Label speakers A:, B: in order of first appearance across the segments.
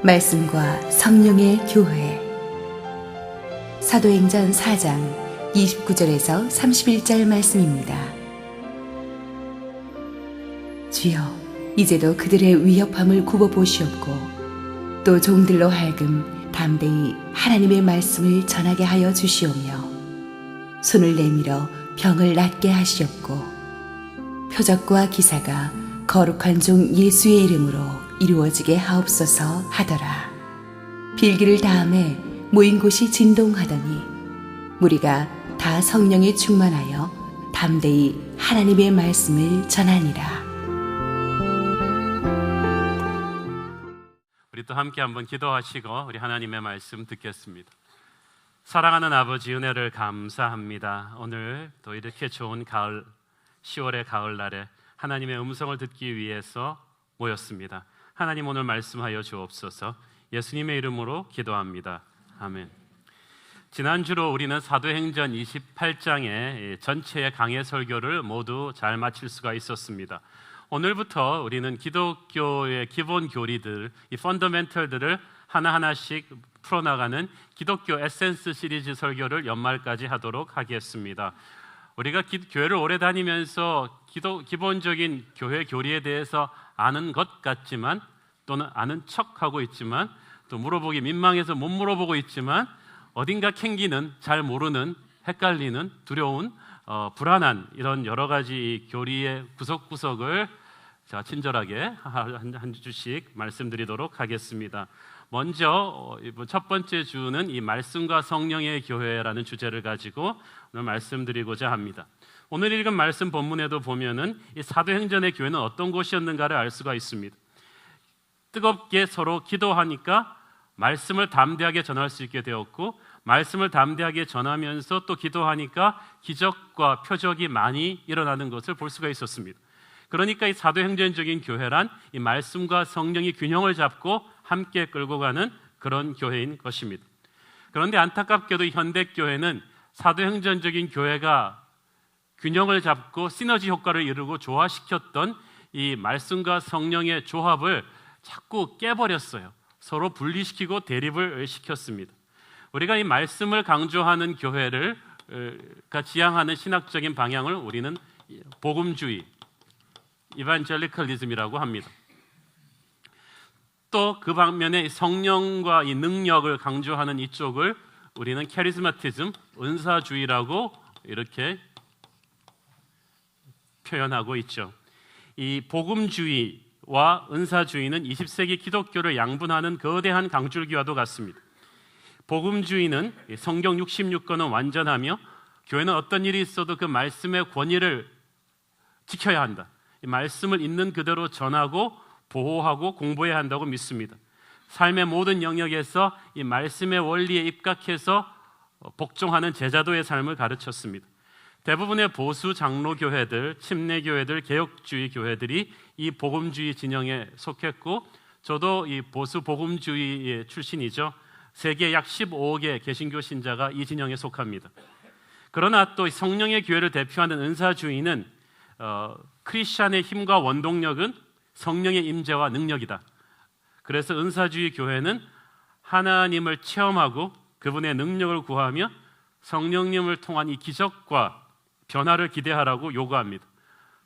A: 말씀과 성령의 교회. 사도행전 4장 29절에서 31절 말씀입니다. 주여, 이제도 그들의 위협함을 굽어보시옵고 또 종들로 하여금 담대히 하나님의 말씀을 전하게 하여 주시오며 손을 내밀어 병을 낫게 하시옵고 표적과 기사가 거룩한 종 예수의 이름으로 이루어지게 하옵소서 하더라. 빌기를 다음에 모인 곳이 진동하더니 무리가 다 성령에 충만하여 담대히 하나님의 말씀을 전하니라.
B: 우리 또 함께 한번 기도하시고 우리 하나님의 말씀 듣겠습니다. 사랑하는 아버지, 은혜를 감사합니다. 오늘 또 이렇게 좋은 가을, 10월의 가을날에 하나님의 음성을 듣기 위해서 모였습니다. 하나님, 오늘 말씀하여 주옵소서. 예수님의 이름으로 기도합니다. 아멘. 지난주로 우리는 사도행전 28장의 전체의 강해 설교를 모두 잘 마칠 수가 있었습니다. 오늘부터 우리는 기독교의 기본 교리들, 이 펀더멘털들을 하나하나씩 풀어나가는 기독교 에센스 시리즈 설교를 연말까지 하도록 하겠습니다. 우리가 교회를 오래 다니면서 기본적인 교회 교리에 대해서 아는 것 같지만, 또는 아는 척하고 있지만, 또 물어보기 민망해서 못 물어보고 있지만, 어딘가 캥기는, 잘 모르는, 헷갈리는, 두려운, 불안한 이런 여러 가지 교리의 구석구석을 제가 친절하게 한 주씩 말씀드리도록 하겠습니다. 먼저 이번 첫 번째 주는 이 말씀과 성령의 교회라는 주제를 가지고 오늘 말씀드리고자 합니다. 오늘 읽은 말씀 본문에도 보면은 이 사도행전의 교회는 어떤 곳이었는가를 알 수가 있습니다. 뜨겁게 서로 기도하니까 말씀을 담대하게 전할 수 있게 되었고, 말씀을 담대하게 전하면서 또 기도하니까 기적과 표적이 많이 일어나는 것을 볼 수가 있었습니다. 그러니까 이 사도행전적인 교회란 이 말씀과 성령이 균형을 잡고 함께 끌고 가는 그런 교회인 것입니다. 그런데 안타깝게도 현대교회는 사도행전적인 교회가 균형을 잡고 시너지 효과를 이루고 조화시켰던 이 말씀과 성령의 조합을 자꾸 깨버렸어요. 서로 분리시키고 대립을 시켰습니다. 우리가 이 말씀을 강조하는 교회를 지향하는 신학적인 방향을 우리는 복음주의, 이반젤리컬리즘이라고 합니다. 또 그 반면에 성령과 이 능력을 강조하는 이쪽을 우리는 캐리스마티즘, 은사주의라고 이렇게 표현하고 있죠. 이 복음주의와 은사주의는 20세기 기독교를 양분하는 거대한 강줄기와도 같습니다. 복음주의는 성경 66권은 완전하며 교회는 어떤 일이 있어도 그 말씀의 권위를 지켜야 한다. 이 말씀을 있는 그대로 전하고 보호하고 공부해야 한다고 믿습니다. 삶의 모든 영역에서 이 말씀의 원리에 입각해서 복종하는 제자도의 삶을 가르쳤습니다. 대부분의 보수 장로교회들, 침례교회들, 개혁주의 교회들이 이 복음주의 진영에 속했고, 저도 이 보수 복음주의 출신이죠. 세계 약 15억의 개신교 신자가 이 진영에 속합니다. 그러나 또 성령의 교회를 대표하는 은사주의는 크리스찬의 힘과 원동력은 성령의 임재와 능력이다. 그래서 은사주의 교회는 하나님을 체험하고 그분의 능력을 구하며 성령님을 통한 이 기적과 변화를 기대하라고 요구합니다.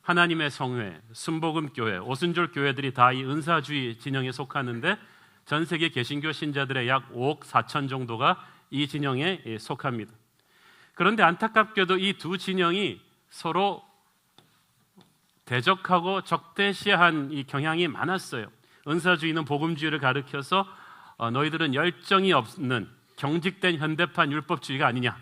B: 하나님의 성회, 순복음교회, 오순절 교회들이 다 이 은사주의 진영에 속하는데 전 세계 개신교 신자들의 약 5억 4천 정도가 이 진영에 속합니다. 그런데 안타깝게도 이 두 진영이 서로 대적하고 적대시한 이 경향이 많았어요. 은사주의는 복음주의를 가리켜서 너희들은 열정이 없는 경직된 현대판 율법주의가 아니냐.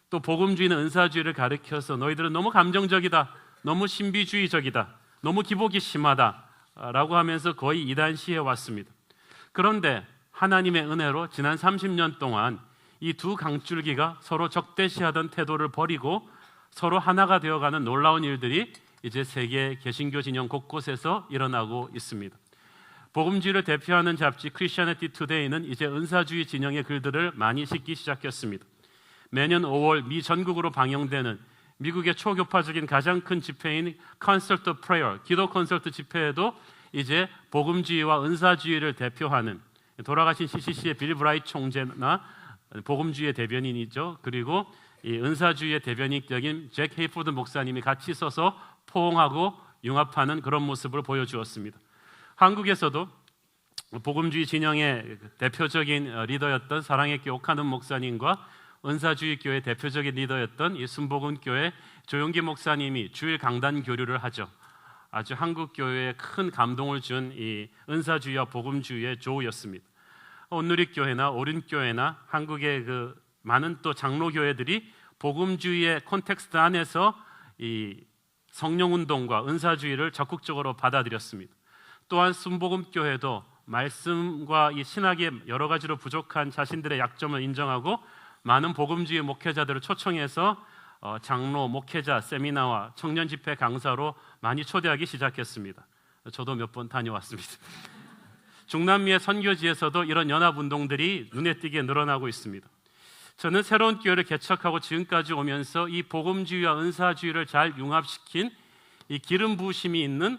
B: 또 복음주의는 은사주의를 가리켜서 너희들은 너무 감정적이다, 너무 신비주의적이다, 너무 기복이 심하다 라고 하면서 거의 이단시해 왔습니다. 그런데 하나님의 은혜로 지난 30년 동안 이 두 강줄기가 서로 적대시하던 태도를 버리고 서로 하나가 되어가는 놀라운 일들이 이제 세계 개신교 진영 곳곳에서 일어나고 있습니다. 복음주의를 대표하는 잡지 크리스티애니티 투데이는 이제 은사주의 진영의 글들을 많이 싣기 시작했습니다. 매년 5월 미 전국으로 방영되는 미국의 초교파적인 가장 큰 집회인 컨설트 프레이어, 기도 콘서트 집회에도 이제 복음주의와 은사주의를 대표하는 돌아가신 CCC의 빌 브라이트 총재나 복음주의 대변인이죠. 그리고 이 은사주의의 대변인격인 잭 헤이포드 목사님이 같이 서서 포옹하고 융합하는 그런 모습을 보여주었습니다. 한국에서도 복음주의 진영의 대표적인 리더였던 사랑의 교회 옥하는 목사님과 은사주의 교회 대표적인 리더였던 이 순복음교회 조용기 목사님이 주일 강단 교류를 하죠. 아주 한국 교회에 큰 감동을 준 이 은사주의와 복음주의의 조우였습니다. 온누리교회나 오륜교회나 한국의 그 많은 또 장로교회들이 복음주의의 콘텍스트 안에서 이 성령운동과 은사주의를 적극적으로 받아들였습니다. 또한 순복음교회도 말씀과 이 신학의 여러 가지로 부족한 자신들의 약점을 인정하고 많은 복음주의 목회자들을 초청해서 장로, 목회자, 세미나와 청년 집회 강사로 많이 초대하기 시작했습니다. 저도 몇 번 다녀왔습니다. 중남미의 선교지에서도 이런 연합운동들이 눈에 띄게 늘어나고 있습니다. 저는 새로운 교회를 개척하고 지금까지 오면서 이 복음주의와 은사주의를 잘 융합시킨 이 기름 부으심이 있는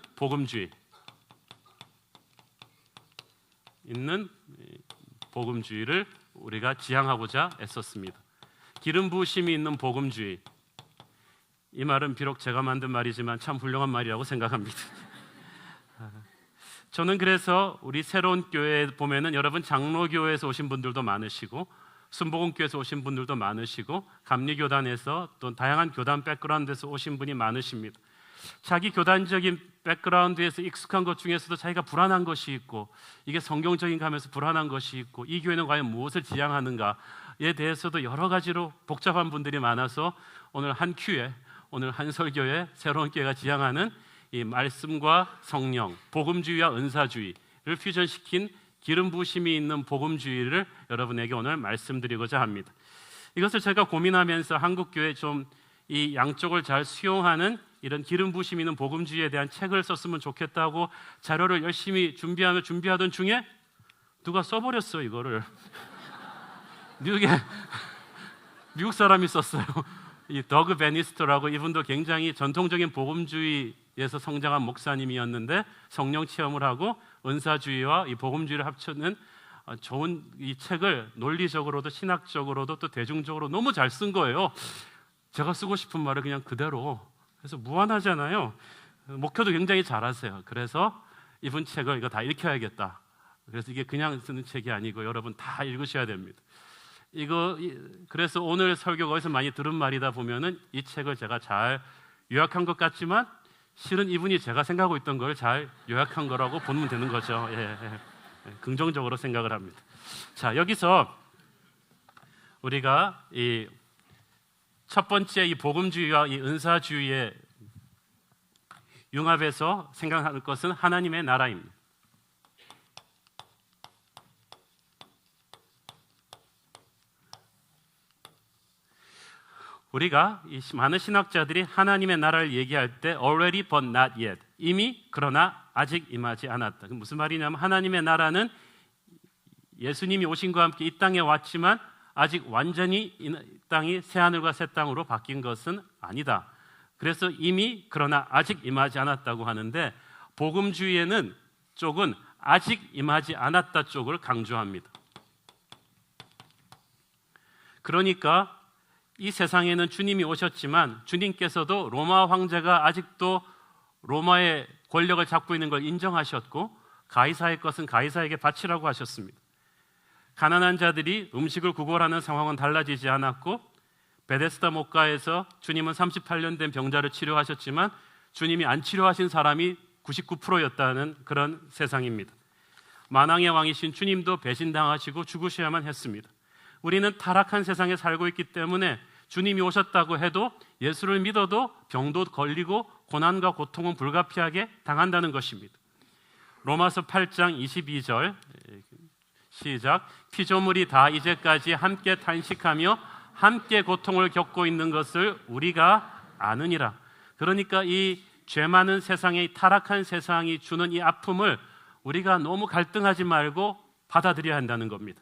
B: 복음주의를 우리가 지향하고자 애썼습니다. 기름 부으심이 있는 복음주의, 이 말은 비록 제가 만든 말이지만 참 훌륭한 말이라고 생각합니다. 저는 그래서 우리 새로운 교회에 보면은 여러분 장로교회에서 오신 분들도 많으시고 순복음교회에서 오신 분들도 많으시고 감리교단에서 또 다양한 교단 백그라운드에서 오신 분이 많으십니다. 자기 교단적인 백그라운드에서 익숙한 것 중에서도 자기가 불안한 것이 있고 이게 성경적인가 하면서 불안한 것이 있고 이 교회는 과연 무엇을 지향하는가에 대해서도 여러 가지로 복잡한 분들이 많아서 오늘 한 큐에 오늘 한 설교에 새로운 교회가 지향하는 이 말씀과 성령, 복음주의와 은사주의를 퓨전시킨 기름 부으심이 있는 복음주의를 여러분에게 오늘 말씀드리고자 합니다. 이것을 제가 고민하면서 한국 교회 좀 이 양쪽을 잘 수용하는 이런 기름 부으심이 있는 복음주의에 대한 책을 썼으면 좋겠다고 자료를 열심히 준비하던 중에 누가 써버렸어요. 이거를 미국 사람이 썼어요. 이 더그 베니스터라고, 이분도 굉장히 전통적인 복음주의에서 성장한 목사님이었는데 성령 체험을 하고 은사주의와 이 복음주의를 합치는 좋은 이 책을 논리적으로도 신학적으로도 또 대중적으로 너무 잘 쓴 거예요. 제가 쓰고 싶은 말을 그냥 그대로, 그래서 무한하잖아요. 목표도 굉장히 잘하세요. 그래서 이분 책을 이거 다 읽혀야겠다. 그래서 이게 그냥 쓰는 책이 아니고 여러분 다 읽으셔야 됩니다. 그래서 오늘 설교가 어디서 많이 들은 말이다 보면은 이 책을 제가 잘 요약한 것 같지만 실은 이분이 제가 생각하고 있던 걸 잘 요약한 거라고 보면 되는 거죠. 긍정적으로 생각을 합니다. 자, 여기서 우리가 이 첫 번째 이 복음주의와 이 은사주의의 융합에서 생각할 것은 하나님의 나라입니다. 우리가 이 많은 신학자들이 하나님의 나라를 얘기할 때 already but not yet, 이미 그러나 아직 임하지 않았다. 무슨 말이냐면 하나님의 나라는 예수님이 오신과 함께 이 땅에 왔지만 아직 완전히 이 땅이 새하늘과 새 땅으로 바뀐 것은 아니다. 그래서 이미 그러나 아직 임하지 않았다고 하는데 복음주의에는 쪽은 아직 임하지 않았다 쪽을 강조합니다. 그러니까 이 세상에는 주님이 오셨지만 주님께서도 로마 황제가 아직도 로마의 권력을 잡고 있는 걸 인정하셨고 가이사의 것은 가이사에게 바치라고 하셨습니다. 가난한 자들이 음식을 구걸하는 상황은 달라지지 않았고 베데스다 목가에서 주님은 38년 된 병자를 치료하셨지만 주님이 안 치료하신 사람이 99%였다는 그런 세상입니다. 만왕의 왕이신 주님도 배신당하시고 죽으셔야만 했습니다. 우리는 타락한 세상에 살고 있기 때문에 주님이 오셨다고 해도 예수를 믿어도 병도 걸리고 고난과 고통은 불가피하게 당한다는 것입니다. 로마서 8장 22절 시작. 피조물이 다 이제까지 함께 탄식하며 함께 고통을 겪고 있는 것을 우리가 아느니라. 그러니까 이 죄 많은 세상의 타락한 세상이 주는 이 아픔을 우리가 너무 갈등하지 말고 받아들여야 한다는 겁니다.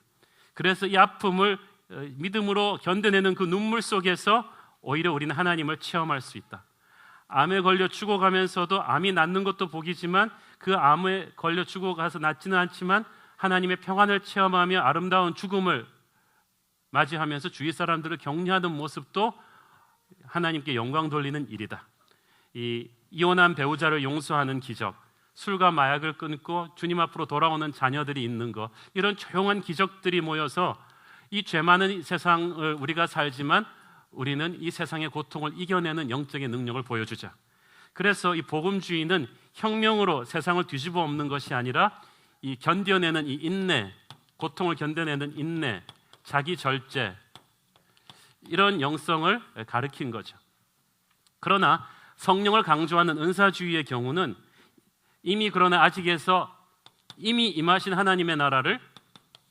B: 그래서 이 아픔을 믿음으로 견뎌내는 그 눈물 속에서 오히려 우리는 하나님을 체험할 수 있다. 암에 걸려 죽어가면서도 암이 낫는 것도 복이지만 그 암에 걸려 죽어가서 낫지는 않지만 하나님의 평안을 체험하며 아름다운 죽음을 맞이하면서 주위 사람들을 격려하는 모습도 하나님께 영광 돌리는 일이다. 이 이혼한 배우자를 용서하는 기적, 술과 마약을 끊고 주님 앞으로 돌아오는 자녀들이 있는 것, 이런 조용한 기적들이 모여서 이 죄 많은 세상을 우리가 살지만 우리는 이 세상의 고통을 이겨내는 영적인 능력을 보여주자. 그래서 이 복음주의는 혁명으로 세상을 뒤집어 엎는 것이 아니라 이 견뎌내는 이 인내, 고통을 견뎌내는 인내, 자기 절제, 이런 영성을 가르친 거죠. 그러나 성령을 강조하는 은사주의의 경우는 그러나 아직에서 이미 임하신 하나님의 나라를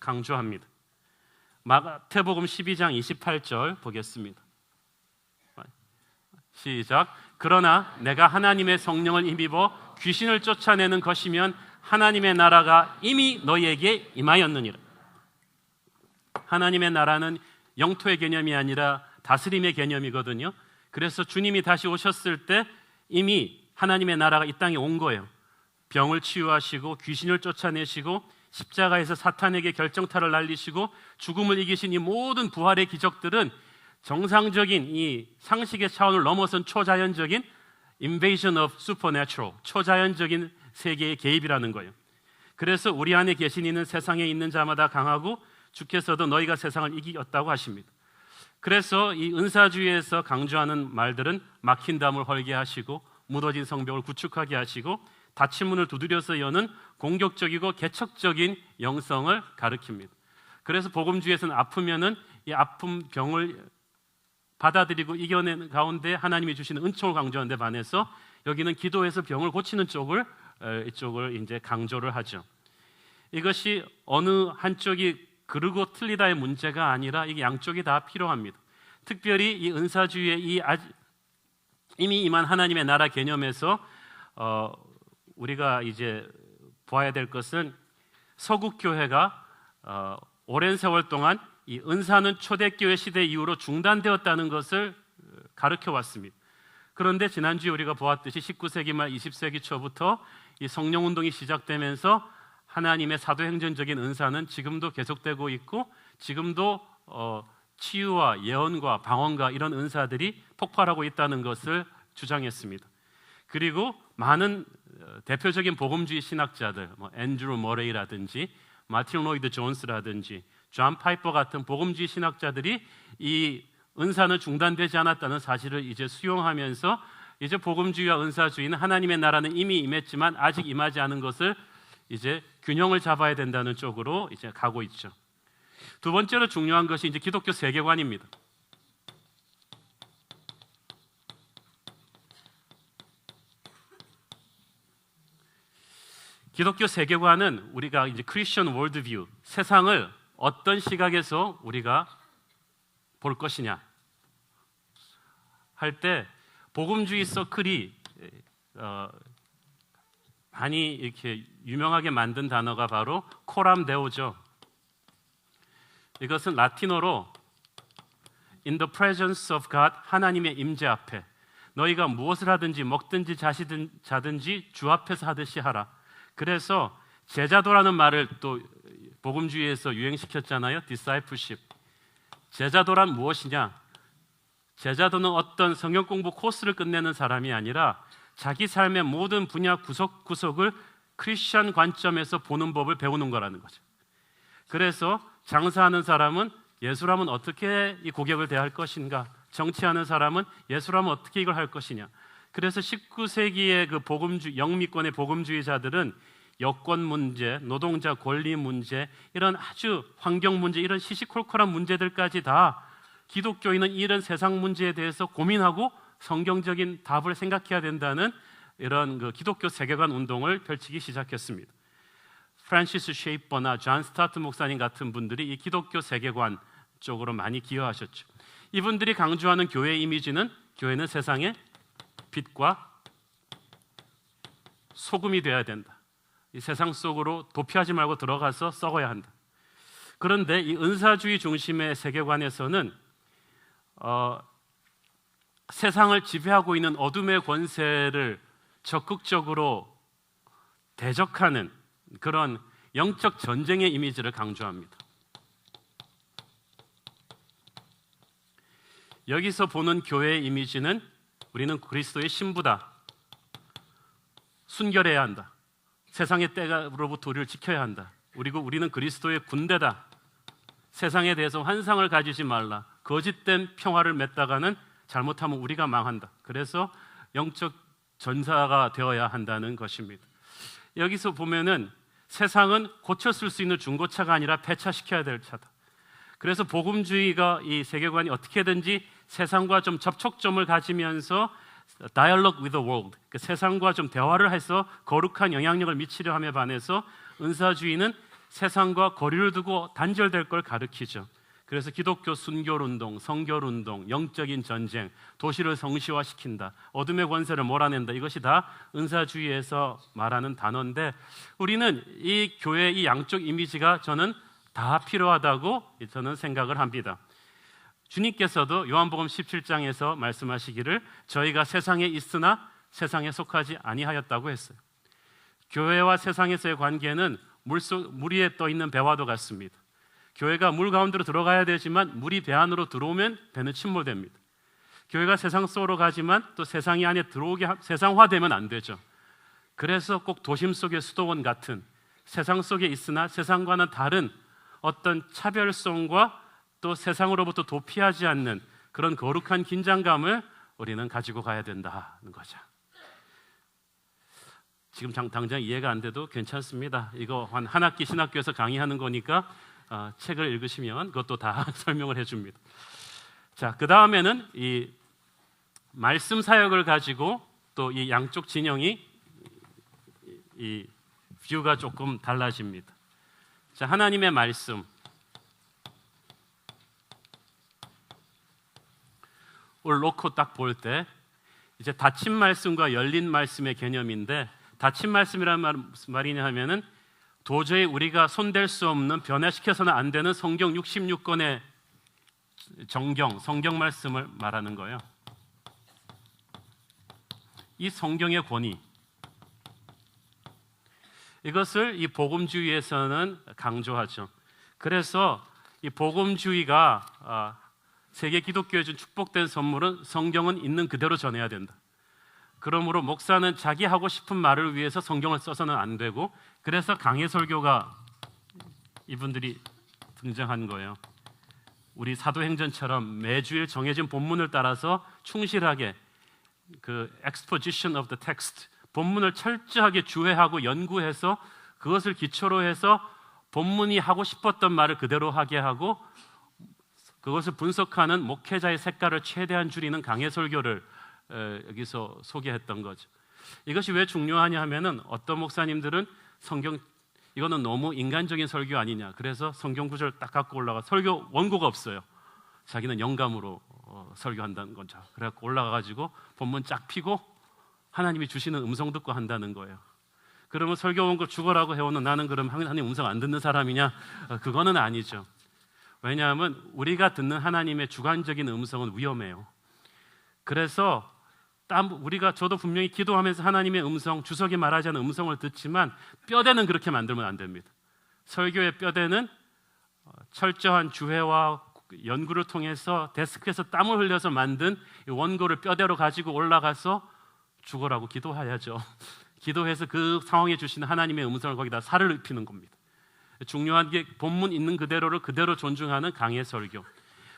B: 강조합니다. 마태복음 12장 28절 보겠습니다. 시작. 그러나 내가 하나님의 성령을 힘입어 귀신을 쫓아내는 것이면 하나님의 나라가 이미 너희에게 임하였느니라. 하나님의 나라는 영토의 개념이 아니라 다스림의 개념이거든요. 그래서 주님이 다시 오셨을 때 이미 하나님의 나라가 이 땅에 온 거예요. 병을 치유하시고 귀신을 쫓아내시고 십자가에서 사탄에게 결정타를 날리시고 죽음을 이기신 이 모든 부활의 기적들은 정상적인 이 상식의 차원을 넘어선 초자연적인 invasion of supernatural, 초자연적인 세계의 개입이라는 거예요. 그래서 우리 안에 계신 이는 세상에 있는 자마다 강하고 주께서도 너희가 세상을 이겼다고 하십니다. 그래서 이 은사주의에서 강조하는 말들은 막힌 담을 헐게 하시고 무너진 성벽을 구축하게 하시고 닫힌 문을 두드려서 여는 공격적이고 개척적인 영성을 가리킵니다. 그래서 복음주의에서는 아프면은 이 아픔 병을 받아들이고 이겨내는 가운데 하나님이 주시는 은총을 강조하는 데 반해서 여기는 기도해서 병을 고치는 이쪽을 이제 강조를 하죠. 이것이 어느 한쪽이 그르고 틀리다의 문제가 아니라 이게 양쪽이 다 필요합니다. 특별히 이 은사주의의 이미 임한 하나님의 나라 개념에서 우리가 이제 보아야 될 것은 서구 교회가 오랜 세월 동안 이 은사는 초대교회 시대 이후로 중단되었다는 것을 가르쳐 왔습니다. 그런데 지난주에 우리가 보았듯이 19세기 말 20세기 초부터 이 성령 운동이 시작되면서 하나님의 사도행전적인 은사는 지금도 계속되고 있고 지금도 치유와 예언과 방언과 이런 은사들이 폭발하고 있다는 것을 주장했습니다. 그리고 많은 대표적인 복음주의 신학자들, 앤드루 머레이라든지 마틴 로이드 존스라든지 존 파이퍼 같은 복음주의 신학자들이 이 은사는 중단되지 않았다는 사실을 이제 수용하면서 이제 복음주의와 은사주의는 하나님의 나라는 이미 임했지만 아직 임하지 않은 것을 이제 균형을 잡아야 된다는 쪽으로 이제 가고 있죠. 두 번째로 중요한 것이 이제 기독교 세계관입니다. 기독교 세계관은 우리가 이제 크리스천 월드뷰, 세상을 어떤 시각에서 우리가 볼 것이냐 할 때 복음주의 서클이 많이 이렇게 유명하게 만든 단어가 바로 코람 데오죠. 이것은 라틴어로 In the presence of God, 하나님의 임재 앞에 너희가 무엇을 하든지 먹든지 자든지 주 앞에서 하듯이 하라. 그래서 제자도라는 말을 또 복음주의에서 유행시켰잖아요. discipleship. 제자도란 무엇이냐? 제자도는 어떤 성경 공부 코스를 끝내는 사람이 아니라 자기 삶의 모든 분야 구석구석을 크리스천 관점에서 보는 법을 배우는 거라는 거죠. 그래서 장사하는 사람은 예수라면 어떻게 이 고객을 대할 것인가? 정치하는 사람은 예수라면 어떻게 이걸 할 것이냐? 그래서 19세기의 그 영미권의 복음주의자들은 여권 문제, 노동자 권리 문제, 이런 아주 환경 문제, 이런 시시콜콜한 문제들까지 다 기독교인은 이런 세상 문제에 대해서 고민하고 성경적인 답을 생각해야 된다는 이런 그 기독교 세계관 운동을 펼치기 시작했습니다. 프란시스 쉐이퍼나 존 스타트 목사님 같은 분들이 이 기독교 세계관 쪽으로 많이 기여하셨죠. 이분들이 강조하는 교회 이미지는 교회는 세상의 빛과 소금이 되어야 된다. 이 세상 속으로 도피하지 말고 들어가서 썩어야 한다. 그런데 이 은사주의 중심의 세계관에서는 세상을 지배하고 있는 어둠의 권세를 적극적으로 대적하는 그런 영적 전쟁의 이미지를 강조합니다. 여기서 보는 교회의 이미지는 우리는 그리스도의 신부다. 순결해야 한다. 세상의 때로부터 우리를 지켜야 한다. 그리고 우리는 그리스도의 군대다. 세상에 대해서 환상을 가지지 말라. 거짓된 평화를 맺다가는 잘못하면 우리가 망한다. 그래서 영적 전사가 되어야 한다는 것입니다. 여기서 보면은 세상은 고쳤을 수 있는 중고차가 아니라 폐차시켜야 될 차다. 그래서 복음주의가 이 세계관이 어떻게든지 세상과 좀 접촉점을 가지면서 dialogue with the world, 그 세상과 좀 대화를 해서 거룩한 영향력을 미치려 함에 반해서 은사주의는 세상과 거리를 두고 단절될 걸 가르치죠. 그래서 기독교 순교운동, 성결운동, 영적인 전쟁, 도시를 성시화시킨다, 어둠의 권세를 몰아낸다, 이것이 다 은사주의에서 말하는 단어인데 우리는 이 교회의 이 양쪽 이미지가 저는 다 필요하다고 저는 생각을 합니다. 주님께서도 요한복음 17장에서 말씀하시기를 저희가 세상에 있으나 세상에 속하지 아니하였다고 했어요. 교회와 세상에서의 관계는 물 위에 떠 있는 배와도 같습니다. 교회가 물 가운데로 들어가야 되지만 물이 배 안으로 들어오면 배는 침몰됩니다. 교회가 세상 속으로 가지만 또 세상이 안에 들어오게 세상화되면 안 되죠. 그래서 꼭 도심 속의 수도원 같은 세상 속에 있으나 세상과는 다른 어떤 차별성과 또 세상으로부터 도피하지 않는 그런 거룩한 긴장감을 우리는 가지고 가야 된다는 거죠. 지금 당장 이해가 안 돼도 괜찮습니다. 이거 한 학기 신학교에서 강의하는 거니까 책을 읽으시면 그것도 다 설명을 해줍니다. 자, 그 다음에는 이 말씀 사역을 가지고 또 이 양쪽 진영이 이 뷰가 조금 달라집니다. 자, 하나님의 말씀. 을 놓고 딱 볼 때 이제 닫힌 말씀과 열린 말씀의 개념인데 닫힌 말씀이라는 말이냐 하면은 도저히 우리가 손댈 수 없는 변화시켜서는 안 되는 성경 66권의 성경 말씀을 말하는 거예요. 이 성경의 권위, 이것을 이 복음주의에서는 강조하죠. 그래서 이 복음주의가 세계 기독교에 준 축복된 선물은 성경은 있는 그대로 전해야 된다. 그러므로 목사는 자기 하고 싶은 말을 위해서 성경을 써서는 안 되고, 그래서 강해 설교가 이분들이 등장한 거예요. 우리 사도행전처럼 매주일 정해진 본문을 따라서 충실하게 그 exposition of the text, 본문을 철저하게 주해하고 연구해서 그것을 기초로 해서 본문이 하고 싶었던 말을 그대로 하게 하고 그것을 분석하는 목회자의 색깔을 최대한 줄이는 강해 설교를 여기서 소개했던 거죠. 이것이 왜 중요하냐 하면은 어떤 목사님들은 성경 이거는 너무 인간적인 설교 아니냐, 그래서 성경 구절 딱 갖고 올라가 설교 원고가 없어요. 자기는 영감으로 설교한다는 거죠. 그래갖고 올라가가지고 본문 쫙 피고 하나님이 주시는 음성 듣고 한다는 거예요. 그러면 설교 원고 죽어라고 해오는 나는 그럼 하나님 음성 안 듣는 사람이냐? 그거는 아니죠. 왜냐하면 우리가 듣는 하나님의 주관적인 음성은 위험해요. 그래서 저도 분명히 기도하면서 하나님의 음성, 주석이 말하지 않은 음성을 듣지만 뼈대는 그렇게 만들면 안 됩니다. 설교의 뼈대는 철저한 주해와 연구를 통해서 데스크에서 땀을 흘려서 만든 원고를 뼈대로 가지고 올라가서 죽어라고 기도해야죠. 기도해서 그 상황에 주시는 하나님의 음성을 거기다 살을 입히는 겁니다. 중요한 게 본문 있는 그대로를 그대로 존중하는 강해 설교.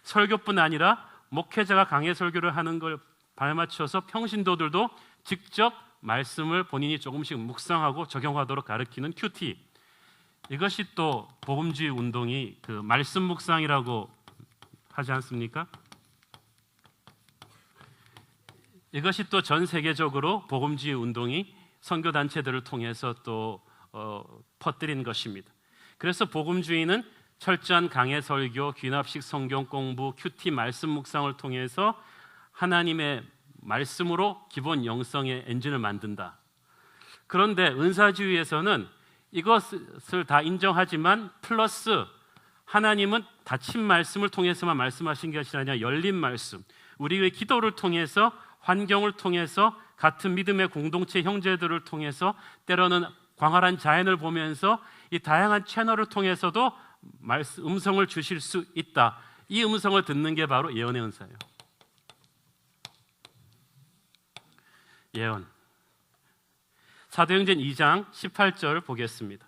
B: 설교뿐 아니라 목회자가 강해 설교를 하는 걸 발맞춰서 평신도들도 직접 말씀을 본인이 조금씩 묵상하고 적용하도록 가르치는 큐티. 이것이 또 복음주의 운동이 그 말씀 묵상이라고 하지 않습니까? 이것이 또 전 세계적으로 복음주의 운동이 선교 단체들을 통해서 또 퍼뜨린 것입니다. 그래서 복음주의는 철저한 강해 설교, 귀납식 성경 공부, 큐티 말씀 묵상을 통해서 하나님의 말씀으로 기본 영성의 엔진을 만든다. 그런데 은사주의에서는 이것을 다 인정하지만 플러스 하나님은 닫힌 말씀을 통해서만 말씀하신 것이 아니라 열린 말씀, 우리의 기도를 통해서, 환경을 통해서, 같은 믿음의 공동체 형제들을 통해서, 때로는 광활한 자연을 보면서 이 다양한 채널을 통해서도 음성을 주실 수 있다. 이 음성을 듣는 게 바로 예언의 은사예요. 예언. 사도행전 2장 18절 보겠습니다.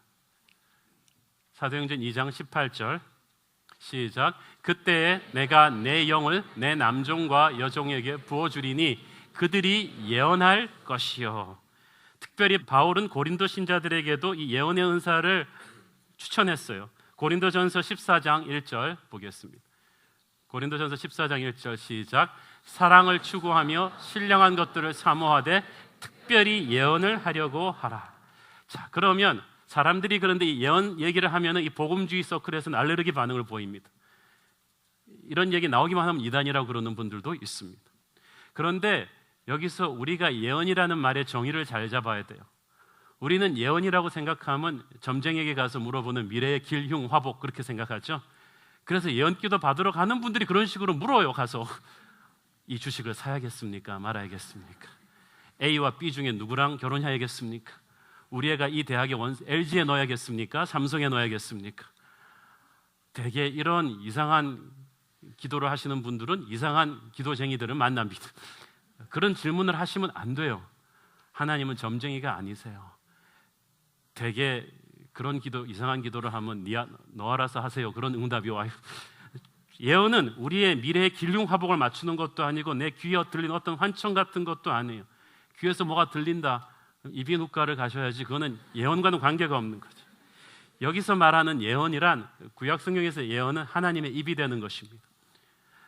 B: 사도행전 2장 18절 시작. 그때에 내가 내 영을 내 남종과 여종에게 부어주리니 그들이 예언할 것이요. 특별히 바울은 고린도 신자들에게도 이 예언의 은사를 추천했어요. 고린도전서 14장 1절 보겠습니다. 고린도전서 14장 1절 시작. 사랑을 추구하며 신령한 것들을 사모하되 특별히 예언을 하려고 하라. 자, 그러면 사람들이 그런데 이 예언 얘기를 하면은 이 복음주의 서클에서는 알레르기 반응을 보입니다. 이런 얘기 나오기만 하면 이단이라고 그러는 분들도 있습니다. 그런데 여기서 우리가 예언이라는 말의 정의를 잘 잡아야 돼요. 우리는 예언이라고 생각하면 점쟁이에게 가서 물어보는 미래의 길, 흉, 화복 그렇게 생각하죠. 그래서 예언기도 받으러 가는 분들이 그런 식으로 물어요. 가서 이 주식을 사야겠습니까? 말아야겠습니까? A와 B 중에 누구랑 결혼해야겠습니까? 우리 애가 이 대학에 LG에 넣어야겠습니까? 삼성에 넣어야겠습니까? 되게 이런 이상한 기도를 하시는 분들은 이상한 기도쟁이들을 만납니다. 그런 질문을 하시면 안 돼요. 하나님은 점쟁이가 아니세요. 되게 그런 기도, 이상한 기도를 하면 너 알아서 하세요. 그런 응답이 와요. 예언은 우리의 미래의 길흉 화복을 맞추는 것도 아니고 내 귀에 들린 어떤 환청 같은 것도 아니에요. 귀에서 뭐가 들린다, 이비인후과를 가셔야지. 그거는 예언과는 관계가 없는 거죠. 여기서 말하는 예언이란 구약 성경에서 예언은 하나님의 입이 되는 것입니다.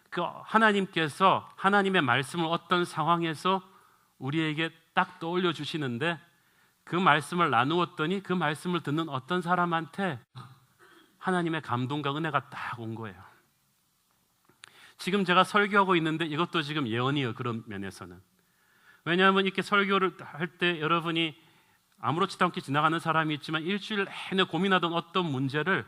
B: 그 하나님께서 하나님의 말씀을 어떤 상황에서 우리에게 딱 떠올려 주시는데 그 말씀을 나누었더니 그 말씀을 듣는 어떤 사람한테 하나님의 감동과 은혜가 딱 온 거예요. 지금 제가 설교하고 있는데 이것도 지금 예언이에요. 그런 면에서는. 왜냐하면 이렇게 설교를 할 때 여러분이 아무렇지도 않게 지나가는 사람이 있지만 일주일 내내 고민하던 어떤 문제를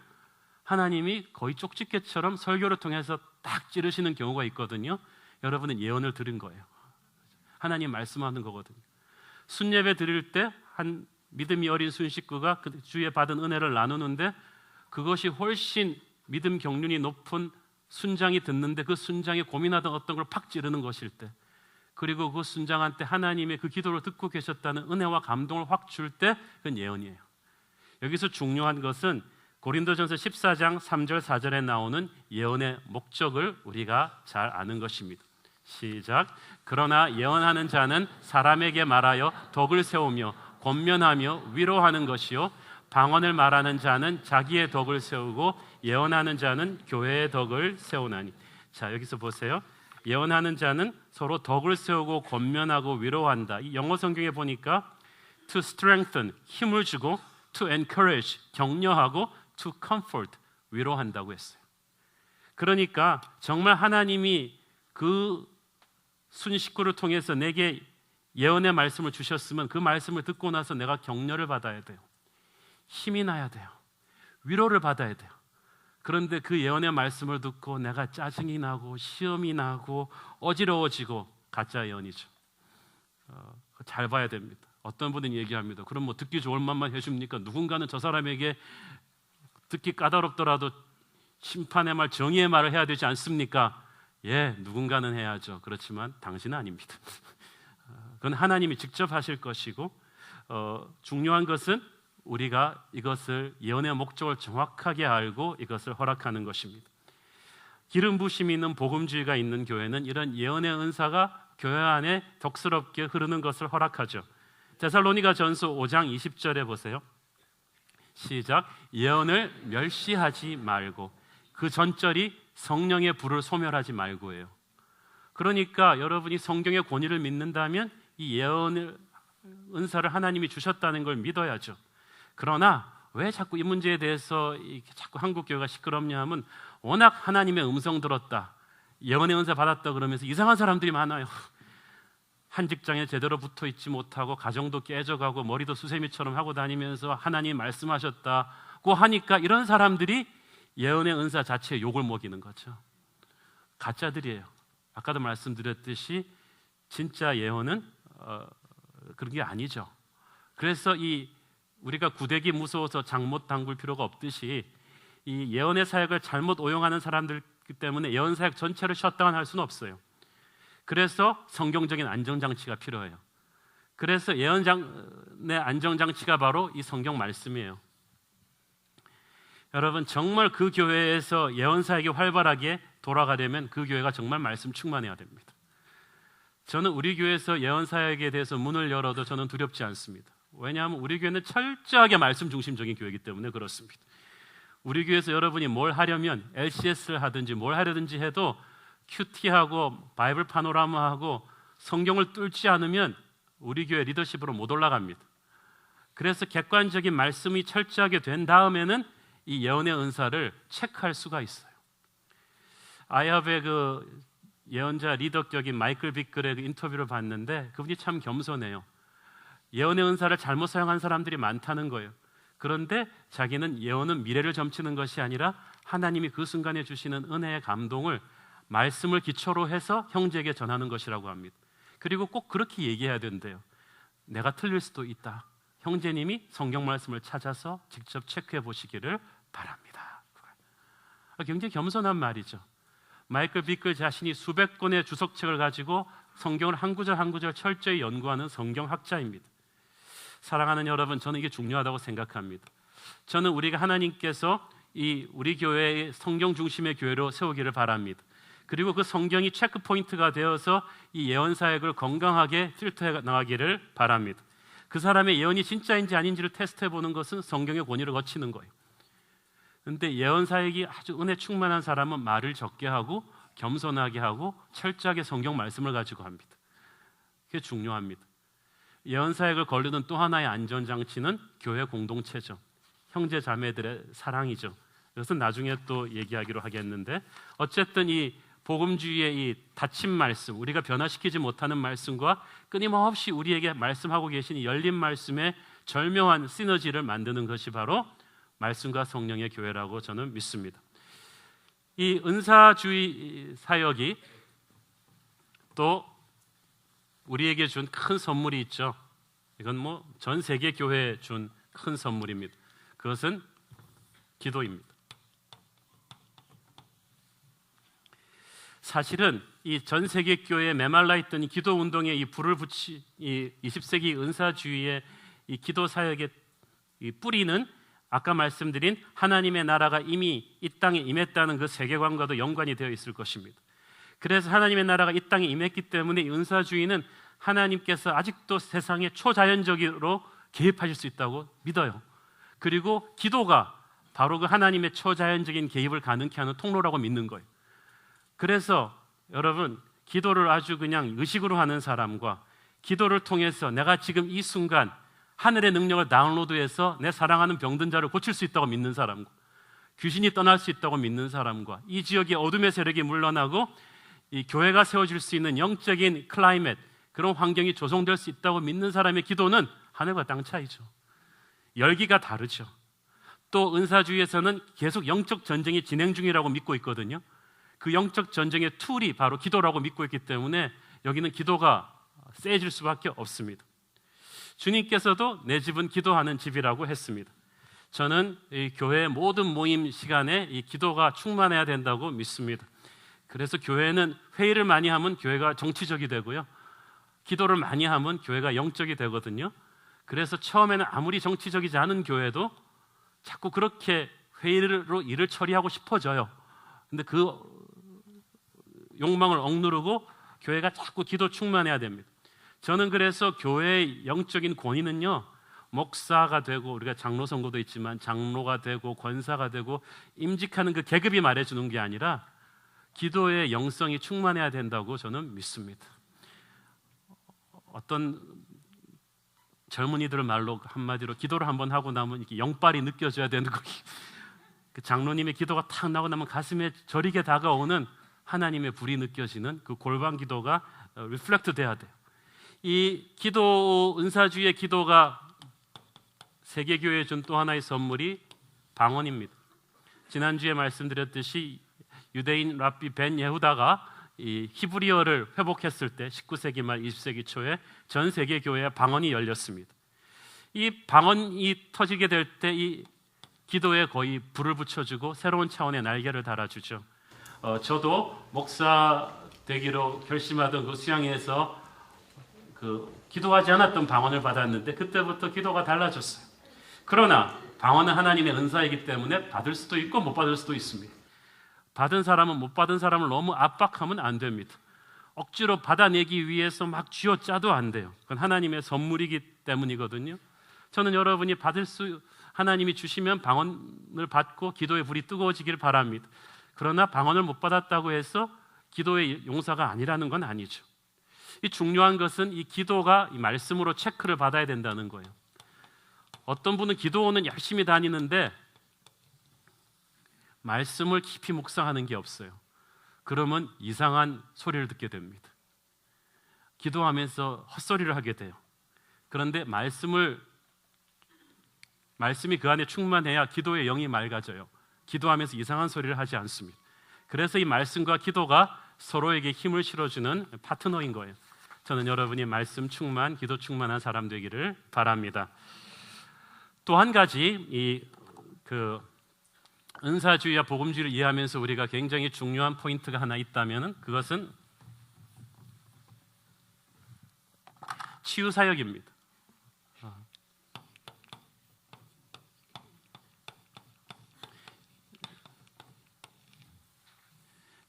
B: 하나님이 거의 쪽집게처럼 설교를 통해서 딱 찌르시는 경우가 있거든요. 여러분은 예언을 들은 거예요. 하나님 말씀하는 거거든요. 순예배 드릴 때 한 믿음이 어린 순식구가 그 주에 받은 은혜를 나누는데 그것이 훨씬 믿음 경륜이 높은 순장이 듣는데 그 순장이 고민하던 어떤 걸 팍 찌르는 것일 때, 그리고 그 순장한테 하나님의 그 기도를 듣고 계셨다는 은혜와 감동을 확 줄 때 그건 예언이에요. 여기서 중요한 것은 고린도전서 14장 3절 4절에 나오는 예언의 목적을 우리가 잘 아는 것입니다. 시작. 그러나 예언하는 자는 사람에게 말하여 덕을 세우며 권면하며 위로하는 것이요 방언을 말하는 자는 자기의 덕을 세우고 예언하는 자는 교회의 덕을 세우나니. 자, 여기서 보세요. 예언하는 자는 서로 덕을 세우고 권면하고 위로한다. 이 영어 성경에 보니까 to strengthen, 힘을 주고, to encourage, 격려하고, to comfort, 위로한다고 했어요. 그러니까 정말 하나님이 그 순식구를 통해서 내게 예언의 말씀을 주셨으면 그 말씀을 듣고 나서 내가 격려를 받아야 돼요. 힘이 나야 돼요. 위로를 받아야 돼요. 그런데 그 예언의 말씀을 듣고 내가 짜증이 나고 시험이 나고 어지러워지고 가짜 예언이죠. 잘 봐야 됩니다. 어떤 분은 얘기합니다. 그럼 뭐 듣기 좋을 만만 해줍니까? 누군가는 저 사람에게 듣기 까다롭더라도 심판의 말, 정의의 말을 해야 되지 않습니까? 예, 누군가는 해야죠. 그렇지만 당신은 아닙니다. 그건 하나님이 직접 하실 것이고, 중요한 것은 우리가 이것을 예언의 목적을 정확하게 알고 이것을 허락하는 것입니다. 기름 부심이 있는 복음주의가 있는 교회는 이런 예언의 은사가 교회 안에 덕스럽게 흐르는 것을 허락하죠. 데살로니가전서 5장 20절에 보세요. 시작. 예언을 멸시하지 말고. 그 전절이 성령의 불을 소멸하지 말고예요. 그러니까 여러분이 성경의 권위를 믿는다면 이 예언의 은사를 하나님이 주셨다는 걸 믿어야죠. 그러나 왜 자꾸 이 문제에 대해서 자꾸 한국 교회가 시끄럽냐 하면 워낙 하나님의 음성 들었다, 예언의 은사 받았다 그러면서 이상한 사람들이 많아요. 한 직장에 제대로 붙어 있지 못하고 가정도 깨져가고 머리도 수세미처럼 하고 다니면서 하나님 말씀하셨다고 하니까 이런 사람들이 예언의 은사 자체에 욕을 먹이는 거죠. 가짜들이에요. 아까도 말씀드렸듯이 진짜 예언은 그런 게 아니죠. 그래서 이 우리가 구데기 무서워서 장 못 담글 필요가 없듯이 이 예언의 사역을 잘못 오용하는 사람들 때문에 예언 사역 전체를 셧다운할 수는 없어요. 그래서 성경적인 안정장치가 필요해요. 그래서 예언의 안정장치가 바로 이 성경 말씀이에요. 여러분, 정말 그 교회에서 예언 사역이 활발하게 돌아가려면 그 교회가 정말 말씀 충만해야 됩니다. 저는 우리 교회에서 예언 사역에 대해서 문을 열어도 저는 두렵지 않습니다. 왜냐하면 우리 교회는 철저하게 말씀 중심적인 교회이기 때문에 그렇습니다. 우리 교회에서 여러분이 뭘 하려면 LCS를 하든지 뭘 하려든지 해도 QT하고 바이블 파노라마하고 성경을 뚫지 않으면 우리 교회 리더십으로 못 올라갑니다. 그래서 객관적인 말씀이 철저하게 된 다음에는 이 예언의 은사를 체크할 수가 있어요. 아이합의 그 예언자 리더격인 마이클 비클의 그 인터뷰를 봤는데 그분이 참 겸손해요. 예언의 은사를 잘못 사용한 사람들이 많다는 거예요. 그런데 자기는 예언은 미래를 점치는 것이 아니라 하나님이 그 순간에 주시는 은혜의 감동을 말씀을 기초로 해서 형제에게 전하는 것이라고 합니다. 그리고 꼭 그렇게 얘기해야 된대요. 내가 틀릴 수도 있다. 형제님이 성경 말씀을 찾아서 직접 체크해 보시기를 바랍니다. 굉장히 겸손한 말이죠. 마이클 비클 자신이 수백 권의 주석책을 가지고 성경을 한 구절 한 구절 철저히 연구하는 성경학자입니다. 사랑하는 여러분, 저는 이게 중요하다고 생각합니다. 저는 우리가 하나님께서 이 우리 교회의 성경 중심의 교회로 세우기를 바랍니다. 그리고 그 성경이 체크 포인트가 되어서 이 예언 사역을 건강하게 필터해 나가기를 바랍니다. 그 사람의 예언이 진짜인지 아닌지를 테스트해 보는 것은 성경의 권위를 거치는 거예요. 그런데 예언 사역이 아주 은혜 충만한 사람은 말을 적게 하고 겸손하게 하고 철저하게 성경 말씀을 가지고 합니다. 그게 중요합니다. 예언 사역을 거르는 또 하나의 안전장치는 교회 공동체죠. 형제 자매들의 사랑이죠. 이것은 나중에 또 얘기하기로 하겠는데, 어쨌든 이 복음주의의 이 닫힌 말씀, 우리가 변화시키지 못하는 말씀과 끊임없이 우리에게 말씀하고 계신 이 열린 말씀의 절묘한 시너지를 만드는 것이 바로 말씀과 성령의 교회라고 저는 믿습니다. 이 은사주의 사역이 또 우리에게 준 큰 선물이 있죠. 이건 뭐 전 세계 교회에 준 큰 선물입니다. 그것은 기도입니다. 사실은 이 전 세계 교회에 메말라 있던 이 기도 운동에 이 불을 붙이 이 20세기 은사주의의 이 기도 사역의 이 뿌리는 아까 말씀드린 하나님의 나라가 이미 이 땅에 임했다는 그 세계관과도 연관이 되어 있을 것입니다. 그래서 하나님의 나라가 이 땅에 임했기 때문에 이 은사주의는 하나님께서 아직도 세상에 초자연적으로 개입하실 수 있다고 믿어요. 그리고 기도가 바로 그 하나님의 초자연적인 개입을 가능케 하는 통로라고 믿는 거예요. 그래서 여러분, 기도를 아주 그냥 의식으로 하는 사람과 기도를 통해서 내가 지금 이 순간 하늘의 능력을 다운로드해서 내 사랑하는 병든 자를 고칠 수 있다고 믿는 사람과 귀신이 떠날 수 있다고 믿는 사람과 이 지역의 어둠의 세력이 물러나고 이 교회가 세워질 수 있는 영적인 클라이밋, 그런 환경이 조성될 수 있다고 믿는 사람의 기도는 하늘과 땅 차이죠. 열기가 다르죠. 또 은사주의에서는 계속 영적 전쟁이 진행 중이라고 믿고 있거든요. 그 영적 전쟁의 툴이 바로 기도라고 믿고 있기 때문에 여기는 기도가 세질 수밖에 없습니다. 주님께서도 내 집은 기도하는 집이라고 했습니다. 저는 이 교회의 모든 모임 시간에 이 기도가 충만해야 된다고 믿습니다. 그래서 교회는 회의를 많이 하면 교회가 정치적이 되고요, 기도를 많이 하면 교회가 영적이 되거든요. 그래서 처음에는 아무리 정치적이지 않은 교회도 자꾸 그렇게 회의로 일을 처리하고 싶어져요. 근데 그 욕망을 억누르고 교회가 자꾸 기도 충만해야 됩니다. 저는 그래서 교회의 영적인 권위는요, 목사가 되고, 우리가 장로 선거도 있지만 장로가 되고 권사가 되고 임직하는 그 계급이 말해주는 게 아니라 기도의 영성이 충만해야 된다고 저는 믿습니다. 어떤 젊은이들의 말로 한마디로 기도를 한번 하고 나면 이렇게 영빨이 느껴져야 되는 거. 그 장로님의 기도가 탁 나고 나면 가슴에 저리게 다가오는 하나님의 불이 느껴지는 그 골방 기도가 리플렉트 돼야 돼요. 이 기도, 은사주의 기도가 세계교회에 준 또 하나의 선물이 방언입니다. 지난주에 말씀드렸듯이 유대인 랍비 벤 예후다가 이 히브리어를 회복했을 때 19세기 말 20세기 초에 전 세계 교회에 방언이 열렸습니다. 이 방언이 터지게 될 때 이 기도에 거의 불을 붙여주고 새로운 차원의 날개를 달아주죠. 저도 목사 되기로 결심하던 그 수양회에서 기도하지 않았던 방언을 받았는데 그때부터 기도가 달라졌어요. 그러나 방언은 하나님의 은사이기 때문에 받을 수도 있고 못 받을 수도 있습니다. 받은 사람은 못 받은 사람을 너무 압박하면 안 됩니다. 억지로 받아내기 위해서 막 쥐어짜도 안 돼요. 그건 하나님의 선물이기 때문이거든요. 저는 여러분이 하나님이 주시면 방언을 받고 기도의 불이 뜨거워지길 바랍니다. 그러나 방언을 못 받았다고 해서 기도의 용사가 아니라는 건 아니죠. 이 중요한 것은 이 기도가 이 말씀으로 체크를 받아야 된다는 거예요. 어떤 분은 기도원은 열심히 다니는데 말씀을 깊이 묵상하는 게 없어요. 그러면 이상한 소리를 듣게 됩니다. 기도하면서 헛소리를 하게 돼요. 그런데 말씀이 그 안에 충만해야 기도의 영이 맑아져요. 기도하면서 이상한 소리를 하지 않습니다. 그래서 이 말씀과 기도가 서로에게 힘을 실어주는 파트너인 거예요. 저는 여러분이 말씀 충만, 기도 충만한 사람 되기를 바랍니다. 또 한 가지 은사주의와 복음주의를 이해하면서 우리가 굉장히 중요한 포인트가 하나 있다면 그것은 치유 사역입니다.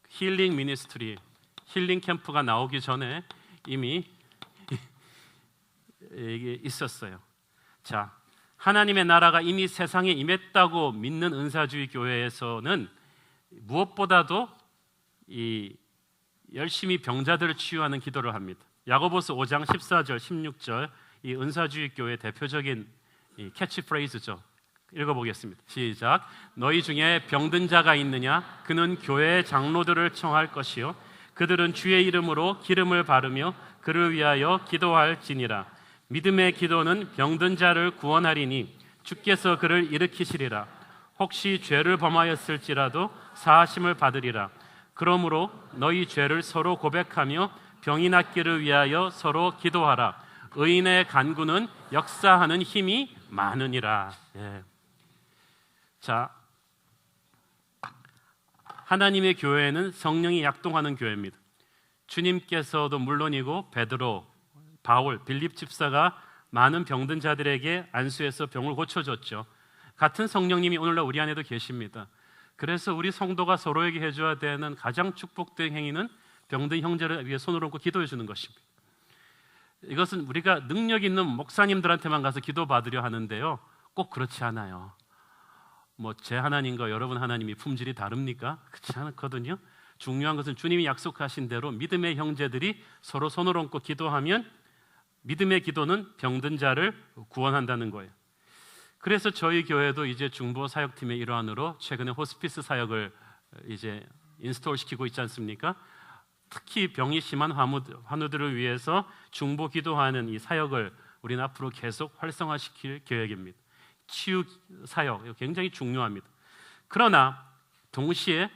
B: 힐링 미니스트리, 힐링 캠프가 나오기 전에 이미 이게 있었어요. 자, 하나님의 나라가 이미 세상에 임했다고 믿는 은사주의 교회에서는 무엇보다도 이 열심히 병자들을 치유하는 기도를 합니다. 야고보서 5장 14절, 16절 이 은사주의 교회의 대표적인 이 캐치프레이즈죠. 읽어보겠습니다. 시작. 너희 중에 병든 자가 있느냐? 그는 교회의 장로들을 청할 것이요 그들은 주의 이름으로 기름을 바르며 그를 위하여 기도할지니라. 믿음의 기도는 병든 자를 구원하리니 주께서 그를 일으키시리라. 혹시 죄를 범하였을지라도 사하심을 받으리라. 그러므로 너희 죄를 서로 고백하며 병이 낫기를 위하여 서로 기도하라. 의인의 간구는 역사하는 힘이 많으니라. 예. 자, 하나님의 교회는 성령이 약동하는 교회입니다. 주님께서도 물론이고 베드로, 바울, 빌립 집사가 많은 병든 자들에게 안수해서 병을 고쳐줬죠. 같은 성령님이 오늘날 우리 안에도 계십니다. 그래서 우리 성도가 서로에게 해줘야 되는 가장 축복된 행위는 병든 형제를 위해 손을 얹고 기도해 주는 것입니다. 이것은 우리가 능력 있는 목사님들한테만 가서 기도받으려 하는데요, 꼭 그렇지 않아요. 제 하나님과 여러분 하나님이 품질이 다릅니까? 그렇지 않거든요. 중요한 것은 주님이 약속하신 대로 믿음의 형제들이 서로 손을 얹고 기도하면 믿음의 기도는 병든 자를 구원한다는 거예요. 그래서 저희 교회도 이제 중보 사역팀의 일환으로 최근에 호스피스 사역을 이제 인스톨 시키고 있지 않습니까? 특히 병이 심한 환우들을 위해서 중보 기도하는 이 사역을 우리는 앞으로 계속 활성화시킬 계획입니다. 치유 사역 굉장히 중요합니다. 그러나 동시에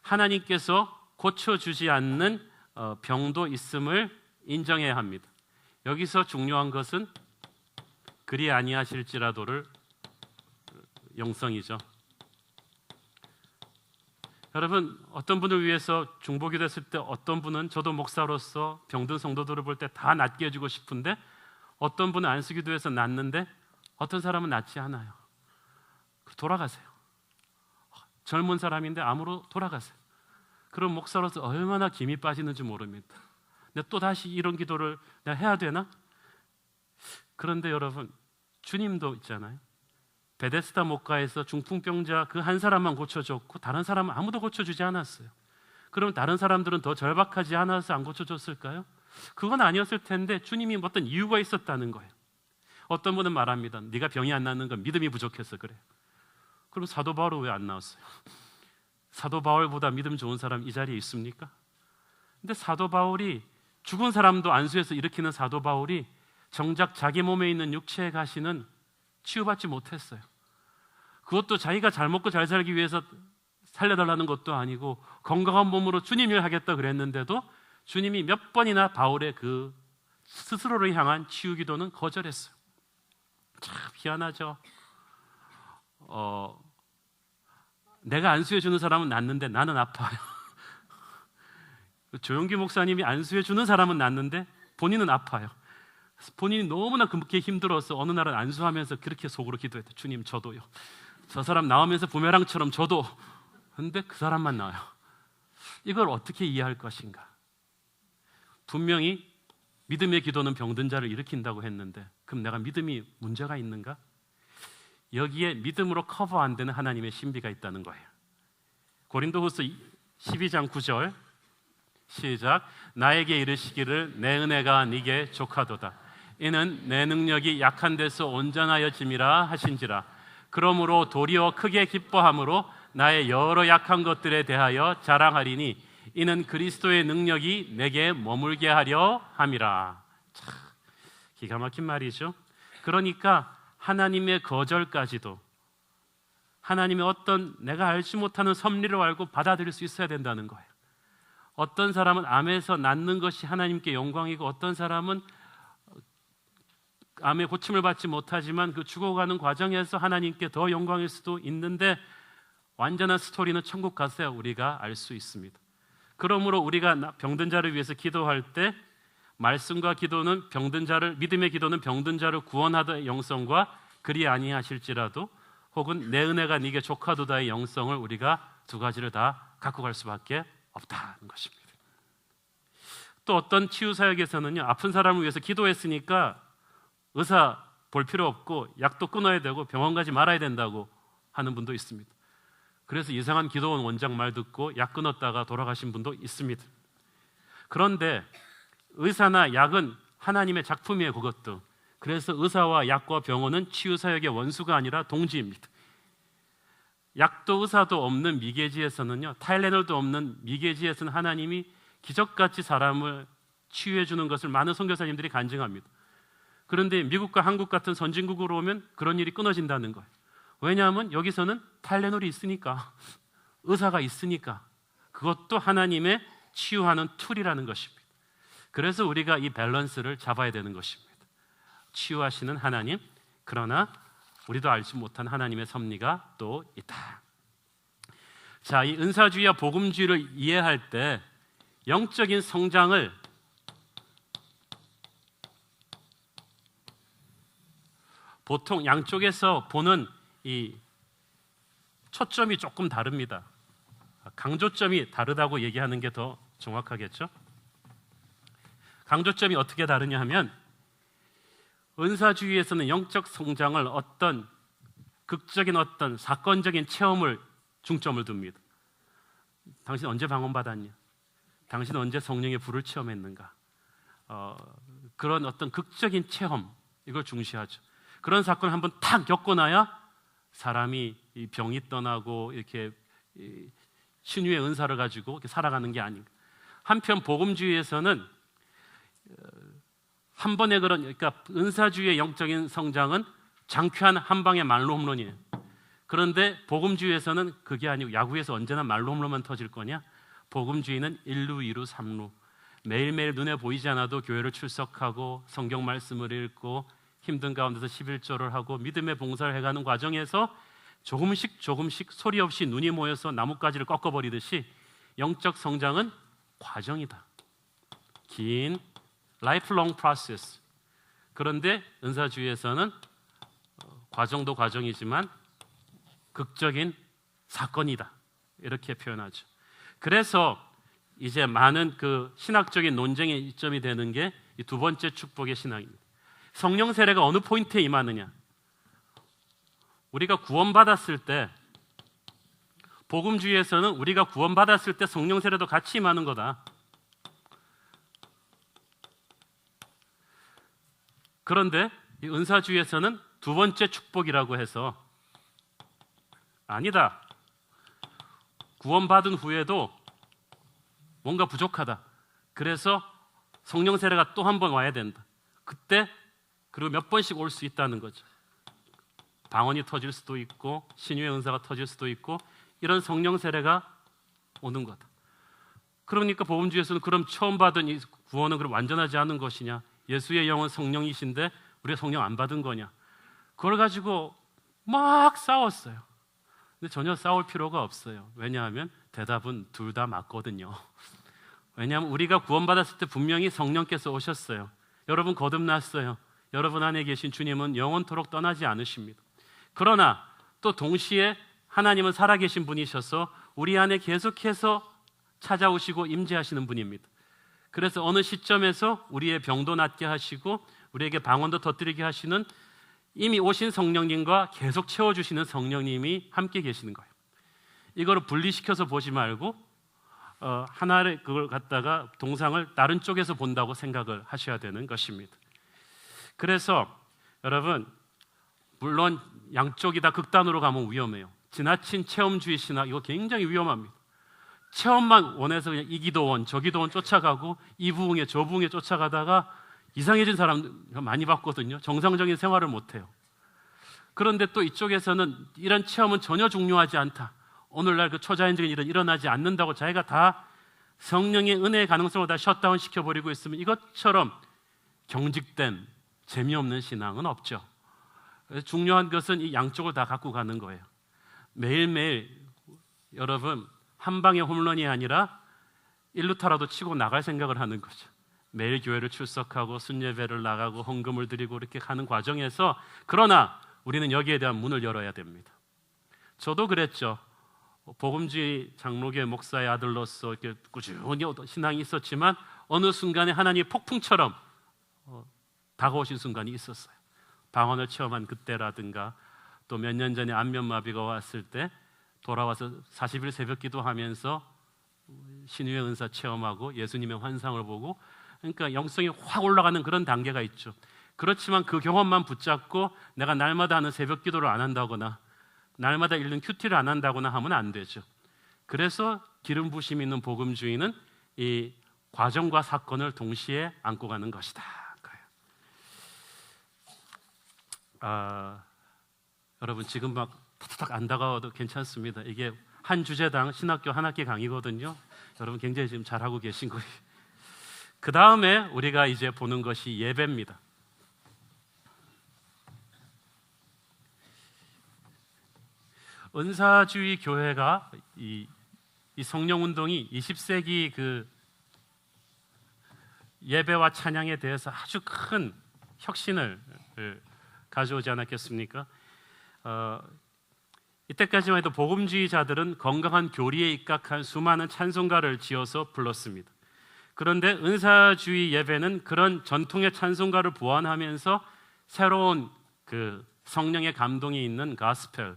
B: 하나님께서 고쳐주지 않는 병도 있음을 인정해야 합니다. 여기서 중요한 것은 그리 아니하실지라도를 영성이죠. 여러분, 어떤 분을 위해서 중보기도 했을 때 어떤 분은 저도 목사로서 병든 성도들을 볼 때 다 낫게 해주고 싶은데 어떤 분은 안수기도해서 낫는데 어떤 사람은 낫지 않아요. 돌아가세요. 젊은 사람인데 암으로 돌아가세요. 그럼 목사로서 얼마나 김이 빠지는지 모릅니다. 근데 또 다시 이런 기도를 내가 해야 되나? 그런데 여러분, 주님도 있잖아요. 베데스다 목가에서 중풍병자 그 한 사람만 고쳐줬고 다른 사람은 아무도 고쳐주지 않았어요. 그럼 다른 사람들은 더 절박하지 않아서 안 고쳐줬을까요? 그건 아니었을 텐데 주님이 어떤 이유가 있었다는 거예요. 어떤 분은 말합니다. 네가 병이 안 낫는 건 믿음이 부족해서 그래. 그럼 사도 바울은 왜 안 나왔어요? 사도 바울보다 믿음 좋은 사람 이 자리에 있습니까? 근데 사도 바울이 죽은 사람도 안수해서 일으키는 사도 바울이 정작 자기 몸에 있는 육체의 가시는 치유받지 못했어요. 그것도 자기가 잘 먹고 잘 살기 위해서 살려달라는 것도 아니고 건강한 몸으로 주님 일 하겠다 그랬는데도 주님이 몇 번이나 바울의 그 스스로를 향한 치유 기도는 거절했어요. 참 희한하죠. 내가 안수해 주는 사람은 낫는데 나는 아파요. 조용기 목사님이 안수해 주는 사람은 낫는데 본인은 아파요. 본인이 너무나 그렇게 힘들어서 어느 날은 안수하면서 그렇게 속으로 기도했대. 주님, 저도요. 저 사람 나오면서 부메랑처럼 저도. 근데 그 사람만 나와요. 이걸 어떻게 이해할 것인가? 분명히 믿음의 기도는 병든 자를 일으킨다고 했는데, 그럼 내가 믿음이 문제가 있는가? 여기에 믿음으로 커버 안 되는 하나님의 신비가 있다는 거예요. 고린도후서 12장 9절 시작. 나에게 이르시기를 내 은혜가 네게 족하도다. 이는 내 능력이 약한 데서 온전하여짐이라 하신지라. 그러므로 도리어 크게 기뻐함으로 나의 여러 약한 것들에 대하여 자랑하리니 이는 그리스도의 능력이 내게 머물게 하려 함이라. 참 기가 막힌 말이죠. 그러니까 하나님의 거절까지도 하나님의 어떤 내가 알지 못하는 섭리를 알고 받아들일 수 있어야 된다는 거예요. 어떤 사람은 암에서 낫는 것이 하나님께 영광이고, 어떤 사람은 암의 고침을 받지 못하지만 그 죽어가는 과정에서 하나님께 더 영광일 수도 있는데, 완전한 스토리는 천국 가서야 우리가 알 수 있습니다. 그러므로 우리가 병든 자를 위해서 기도할 때 말씀과 기도는 병든 자를, 믿음의 기도는 병든 자를 구원하다의 영성과 그리 아니하실지라도 혹은 내 은혜가 네게 족하도다의 영성을 우리가 두 가지를 다 갖고 갈 수밖에 없다는 것입니다. 또 어떤 치유 사역에서는요, 아픈 사람을 위해서 기도했으니까 의사 볼 필요 없고 약도 끊어야 되고 병원 가지 말아야 된다고 하는 분도 있습니다. 그래서 이상한 기도원 원장 말 듣고 약 끊었다가 돌아가신 분도 있습니다. 그런데 의사나 약은 하나님의 작품이에요, 그것도. 그래서 의사와 약과 병원은 치유 사역의 원수가 아니라 동지입니다. 약도 의사도 없는 미개지에서는요, 타일레놀도 없는 미개지에서는 하나님이 기적같이 사람을 치유해 주는 것을 많은 선교사님들이 간증합니다. 그런데 미국과 한국 같은 선진국으로 오면 그런 일이 끊어진다는 거예요. 왜냐하면 여기서는 타일레놀이 있으니까, 의사가 있으니까. 그것도 하나님의 치유하는 툴이라는 것입니다. 그래서 우리가 이 밸런스를 잡아야 되는 것입니다. 치유하시는 하나님, 그러나 우리도 알지 못한 하나님의 섭리가 또 있다. 자, 이 은사주의와 복음주의를 이해할 때 영적인 성장을 보통 양쪽에서 보는 이 초점이 조금 다릅니다. 강조점이 다르다고 얘기하는 게 더 정확하겠죠? 강조점이 어떻게 다르냐 하면, 은사주의에서는 영적 성장을 어떤 극적인 어떤 사건적인 체험을 중점을 둡니다. 당신 언제 방언받았냐? 당신 언제 성령의 불을 체험했는가? 그런 어떤 극적인 체험, 이걸 중시하죠. 그런 사건을 한번 탁 겪고 나야 사람이 이 병이 떠나고 이렇게 신유의 은사를 가지고 이렇게 살아가는 게 아닌가. 한편 복음주의에서는 한 번의 그러니까 은사주의의 영적인 성장은 장쾌한 한 방의 말로 홈런이에요. 그런데 복음주의에서는 그게 아니고, 야구에서 언제나 말로 홈런만 터질 거냐? 복음주의는 1루, 2루, 3루 매일매일 눈에 보이지 않아도 교회를 출석하고 성경 말씀을 읽고 힘든 가운데서 11조를 하고 믿음의 봉사를 해가는 과정에서 조금씩 소리 없이 눈이 모여서 나뭇가지를 꺾어버리듯이 영적 성장은 과정이다. 긴 lifelong process. 그런데 은사주의에서는 과정도 과정이지만 극적인 사건이다, 이렇게 표현하죠. 그래서 이제 많은 그 신학적인 논쟁의 이점이 되는 게 이 두 번째 축복의 신앙입니다. 성령 세례가 어느 포인트에 임하느냐? 우리가 구원받았을 때, 복음주의에서는 우리가 구원받았을 때 성령 세례도 같이 임하는 거다. 그런데 이 은사주의에서는 두 번째 축복이라고 해서 아니다. 구원받은 후에도 뭔가 부족하다. 그래서 성령 세례가 또 한 번 와야 된다. 그때 그리고 몇 번씩 올 수 있다는 거죠. 방언이 터질 수도 있고 신유의 은사가 터질 수도 있고 이런 성령 세례가 오는 거다. 그러니까 복음주의에서는 그럼 처음 받은 이 구원은 그럼 완전하지 않은 것이냐? 예수의 영은 성령이신데 우리가 성령 안 받은 거냐? 그걸 가지고 막 싸웠어요. 근데 전혀 싸울 필요가 없어요. 왜냐하면 대답은 둘 다 맞거든요. 왜냐하면 우리가 구원받았을 때 분명히 성령께서 오셨어요. 여러분 거듭났어요. 여러분 안에 계신 주님은 영원토록 떠나지 않으십니다. 그러나 또 동시에 하나님은 살아계신 분이셔서 우리 안에 계속해서 찾아오시고 임재하시는 분입니다. 그래서 어느 시점에서 우리의 병도 낫게 하시고 우리에게 방언도 터뜨리게 하시는 이미 오신 성령님과 계속 채워주시는 성령님이 함께 계시는 거예요. 이거를 분리시켜서 보지 말고 하나를 그걸 갖다가 동상을 다른 쪽에서 본다고 생각을 하셔야 되는 것입니다. 그래서 여러분 물론 양쪽이 다 극단으로 가면 위험해요. 지나친 체험주의 신학 이거 굉장히 위험합니다. 체험만 원해서 그냥 이 기도원 저 기도원 쫓아가고 이 부흥에 저 부흥에 쫓아가다가 이상해진 사람 많이 봤거든요. 정상적인 생활을 못해요. 그런데 또 이쪽에서는 이런 체험은 전혀 중요하지 않다. 오늘날 그 초자연적인 일은 일어나지 않는다고 자기가 다 성령의 은혜의 가능성을 다 셧다운 시켜버리고 있으면 이것처럼 경직된 재미없는 신앙은 없죠. 그래서 중요한 것은 이 양쪽을 다 갖고 가는 거예요. 매일매일 여러분 한 방의 홈런이 아니라 1루타라도 치고 나갈 생각을 하는 거죠. 매일 교회를 출석하고 순예배를 나가고 헌금을 드리고 이렇게 가는 과정에서 그러나 우리는 여기에 대한 문을 열어야 됩니다. 저도 그랬죠. 복음주의 장로교회 목사의 아들로서 이렇게 꾸준히 신앙이 있었지만 어느 순간에 하나님의 폭풍처럼 다가오신 순간이 있었어요. 방언을 체험한 그때라든가 또 몇 년 전에 안면마비가 왔을 때 돌아와서 40일 새벽 기도하면서 신유의 은사 체험하고 예수님의 환상을 보고 그러니까 영성이 확 올라가는 그런 단계가 있죠. 그렇지만 그 경험만 붙잡고 내가 날마다 하는 새벽 기도를 안 한다거나 날마다 읽는 큐티를 안 한다거나 하면 안 되죠. 그래서 기름 부심 있는 복음주의는 이 과정과 사건을 동시에 안고 가는 것이다. 여러분 지금 막 탁탁 안 다가와도 괜찮습니다. 이게 한 주제당 신학교 한 학기 강의거든요. 여러분 굉장히 지금 잘하고 계신 거예요. 그 다음에 우리가 이제 보는 것이 예배입니다. 은사주의 교회가 이 성령운동이 20세기 그 예배와 찬양에 대해서 아주 큰 혁신을 가져오지 않았겠습니까? 이때까지만 해도 복음주의자들은 건강한 교리에 입각한 수많은 찬송가를 지어서 불렀습니다. 그런데 은사주의 예배는 그런 전통의 찬송가를 보완하면서 새로운 그 성령의 감동이 있는 가스펠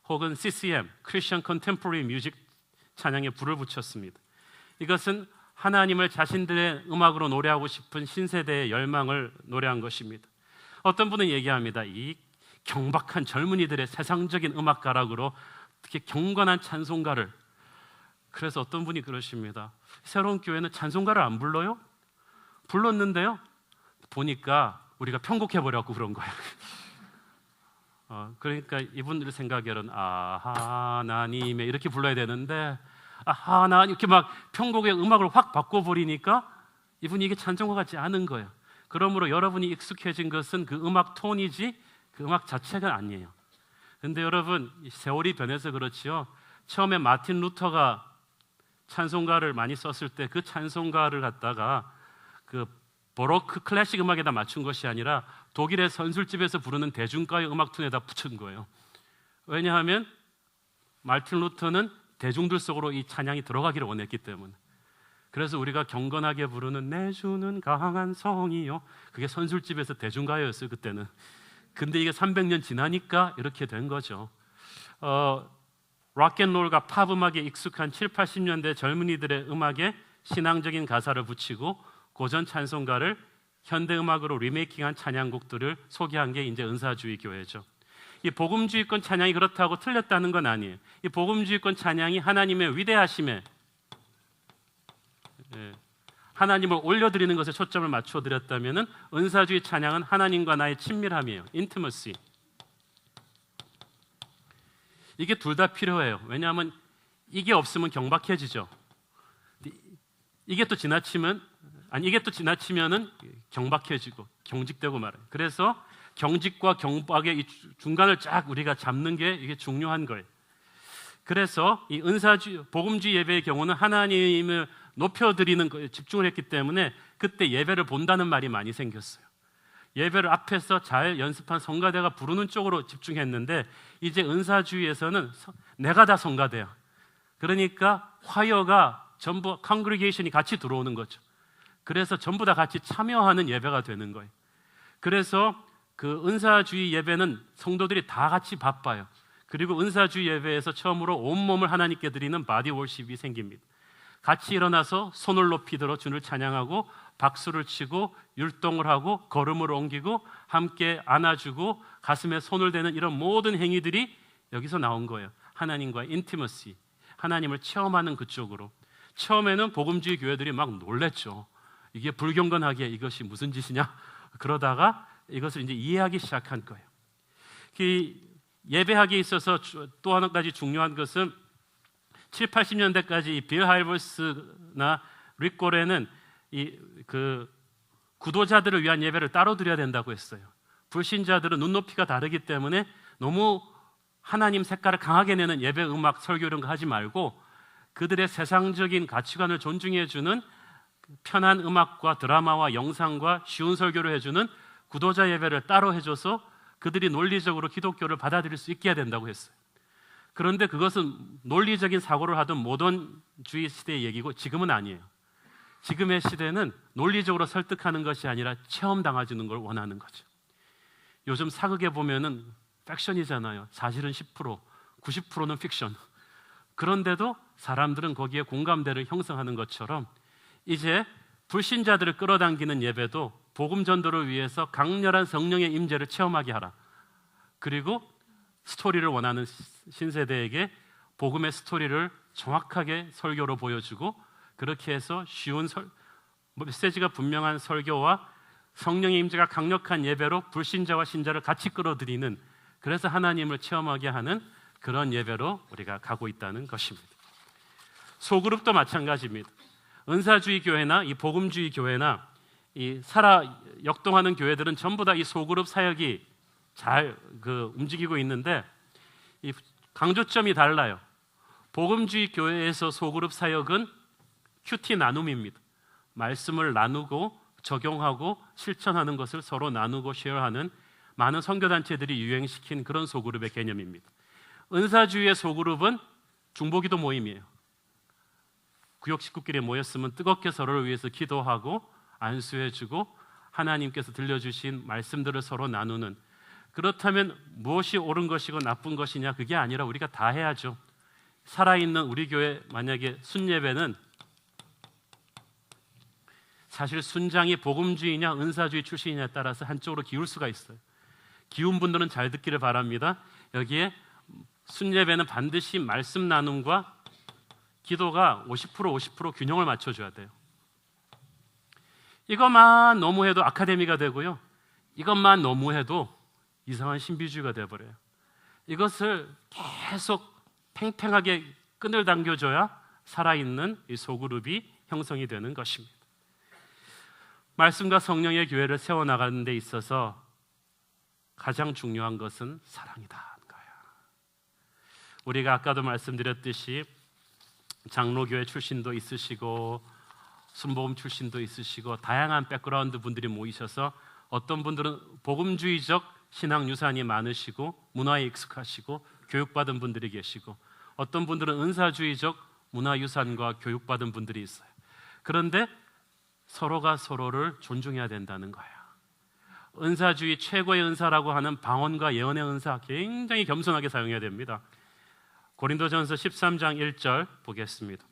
B: 혹은 CCM, Christian Contemporary Music 찬양에 불을 붙였습니다. 이것은 하나님을 자신들의 음악으로 노래하고 싶은 신세대의 열망을 노래한 것입니다. 어떤 분은 얘기합니다. 이 경박한 젊은이들의 세상적인 음악 가락으로 특히 경건한 찬송가를 그래서 어떤 분이 그러십니다. 새로운 교회는 찬송가를 안 불러요? 불렀는데요. 보니까 우리가 편곡해버려갖고 그런 거예요. 그러니까 이분들 생각에는 하나님의 이렇게 불러야 되는데 하나님 이렇게 막 편곡의 음악을 확 바꿔버리니까 이분이 이게 찬송가 같지 않은 거예요. 그러므로 여러분이 익숙해진 것은 그 음악 톤이지 그 음악 자체가 아니에요. 근데 여러분 세월이 변해서 그렇지요. 처음에 마틴 루터가 찬송가를 많이 썼을 때 그 찬송가를 갖다가 그 바로크 클래식 음악에다 맞춘 것이 아니라 독일의 선술집에서 부르는 대중가요 음악 톤에다 붙인 거예요. 왜냐하면 마틴 루터는 대중들 속으로 이 찬양이 들어가기를 원했기 때문에. 그래서 우리가 경건하게 부르는 내 주는 강한 성이요 그게 선술집에서 대중가요였어요 그때는. 근데 이게 300년 지나니까 이렇게 된 거죠. 락앤롤과 팝 음악에 익숙한 7, 80년대 젊은이들의 음악에 신앙적인 가사를 붙이고 고전 찬송가를 현대 음악으로 리메이킹한 찬양곡들을 소개한 게 이제 은사주의 교회죠. 이 복음주의권 찬양이 그렇다고 틀렸다는 건 아니에요. 이 복음주의권 찬양이 하나님의 위대하심에 하나님을 올려드리는 것에 초점을 맞춰드렸다면 은사주의 찬양은 하나님과 나의 친밀함이에요. 인티머시. 이게 둘 다 필요해요. 왜냐하면 이게 없으면 경박해지죠. 이게 또 지나치면은 경박해지고 경직되고 말아요. 그래서 경직과 경박의 이 중간을 쫙 우리가 잡는 게 이게 중요한 거예요. 그래서 이 은사주의, 복음주의 예배의 경우는 하나님을 높여드리는 거에 집중을 했기 때문에 그때 예배를 본다는 말이 많이 생겼어요. 예배를 앞에서 잘 연습한 성가대가 부르는 쪽으로 집중했는데 이제 은사주의에서는 내가 다 성가대야. 그러니까 화여가 전부 컨그리게이션이 같이 들어오는 거죠. 그래서 전부 다 같이 참여하는 예배가 되는 거예요. 그래서 그 은사주의 예배는 성도들이 다 같이 바빠요. 그리고 은사주의 예배에서 처음으로 온몸을 하나님께 드리는 바디 월십이 생깁니다. 같이 일어나서 손을 높이 들어 주를 찬양하고 박수를 치고 율동을 하고 걸음을 옮기고 함께 안아주고 가슴에 손을 대는 이런 모든 행위들이 여기서 나온 거예요. 하나님과의 인티머시, 하나님을 체험하는 그쪽으로. 처음에는 복음주의 교회들이 막 놀랬죠. 이게 불경건하게 이것이 무슨 짓이냐? 그러다가 이것을 이제 이해하기 시작한 거예요. 예배하기에 있어서 또 한 가지 중요한 것은 7, 80년대까지 빌 하이버스나 릭 고레는 그 구도자들을 위한 예배를 따로 드려야 된다고 했어요. 불신자들은 눈높이가 다르기 때문에 너무 하나님 색깔을 강하게 내는 예배 음악 설교 이런 거 하지 말고 그들의 세상적인 가치관을 존중해주는 편한 음악과 드라마와 영상과 쉬운 설교를 해주는 구도자 예배를 따로 해줘서 그들이 논리적으로 기독교를 받아들일 수 있게 해야 된다고 했어요. 그런데 그것은 논리적인 사고를 하던 모던주의 시대의 얘기고 지금은 아니에요. 지금의 시대는 논리적으로 설득하는 것이 아니라 체험당해주는 걸 원하는 거죠. 요즘 사극에 보면은 팩션이잖아요. 사실은 10%, 90%는 픽션. 그런데도 사람들은 거기에 공감대를 형성하는 것처럼 이제 불신자들을 끌어당기는 예배도 복음 전도를 위해서 강렬한 성령의 임재를 체험하게 하라. 그리고 스토리를 원하는 신세대에게 복음의 스토리를 정확하게 설교로 보여주고 그렇게 해서 쉬운 메시지가 분명한 설교와 성령의 임재가 강력한 예배로 불신자와 신자를 같이 끌어들이는, 그래서 하나님을 체험하게 하는 그런 예배로 우리가 가고 있다는 것입니다. 소그룹도 마찬가지입니다. 은사주의 교회나 이 복음주의 교회나 이 역동하는 교회들은 전부 다 이 소그룹 사역이 잘 움직이고 있는데 이 강조점이 달라요. 복음주의 교회에서 소그룹 사역은 큐티 나눔입니다. 말씀을 나누고 적용하고 실천하는 것을 서로 나누고 쉐어하는 많은 선교단체들이 유행시킨 그런 소그룹의 개념입니다. 은사주의의 소그룹은 중보기도 모임이에요. 구역 식구끼리 모였으면 뜨겁게 서로를 위해서 기도하고 안수해주고 하나님께서 들려주신 말씀들을 서로 나누는, 그렇다면 무엇이 옳은 것이고 나쁜 것이냐, 그게 아니라 우리가 다 해야죠. 살아있는 우리 교회 만약에 순예배는 사실 순장이 복음주의냐 은사주의 출신이냐에 따라서 한쪽으로 기울 수가 있어요. 기운 분들은 잘 듣기를 바랍니다. 여기에 순예배는 반드시 말씀 나눔과 기도가 50% 균형을 맞춰줘야 돼요. 이것만 너무해도 아카데미가 되고요, 이것만 너무해도 이상한 신비주의가 되어버려요. 이것을 계속 팽팽하게 끈을 당겨줘야 살아있는 이 소그룹이 형성이 되는 것입니다. 말씀과 성령의 교회를 세워나가는 데 있어서 가장 중요한 것은 사랑이다. 우리가 아까도 말씀드렸듯이 장로교회 출신도 있으시고 순복음 출신도 있으시고 다양한 백그라운드 분들이 모이셔서 어떤 분들은 복음주의적 신앙 유산이 많으시고 문화에 익숙하시고 교육받은 분들이 계시고 어떤 분들은 은사주의적 문화 유산과 교육받은 분들이 있어요. 그런데 서로가 서로를 존중해야 된다는 거예요. 은사주의 최고의 은사라고 하는 방언과 예언의 은사 굉장히 겸손하게 사용해야 됩니다. 고린도전서 13장 1절 보겠습니다.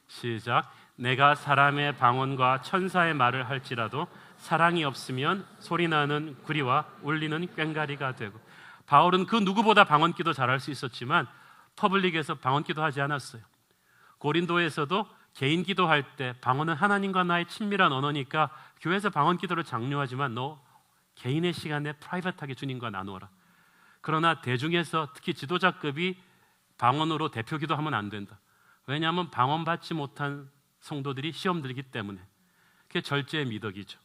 B: 시작. 내가 사람의 방언과 천사의 말을 할지라도 사랑이 없으면 소리나는 구리와 울리는 꽹가리가 되고. 바울은 그 누구보다 방언기도 잘할 수 있었지만 퍼블릭에서 방언기도 하지 않았어요. 고린도에서도 개인 기도할 때 방언은 하나님과 나의 친밀한 언어니까 교회에서 방언기도를 장려하지만 너 개인의 시간에 프라이빗하게 주님과 나누어라. 그러나 대중에서 특히 지도자급이 방언으로 대표 기도하면 안 된다. 왜냐하면 방언 받지 못한 성도들이 시험 들기 때문에. 그게 절제의 미덕이죠.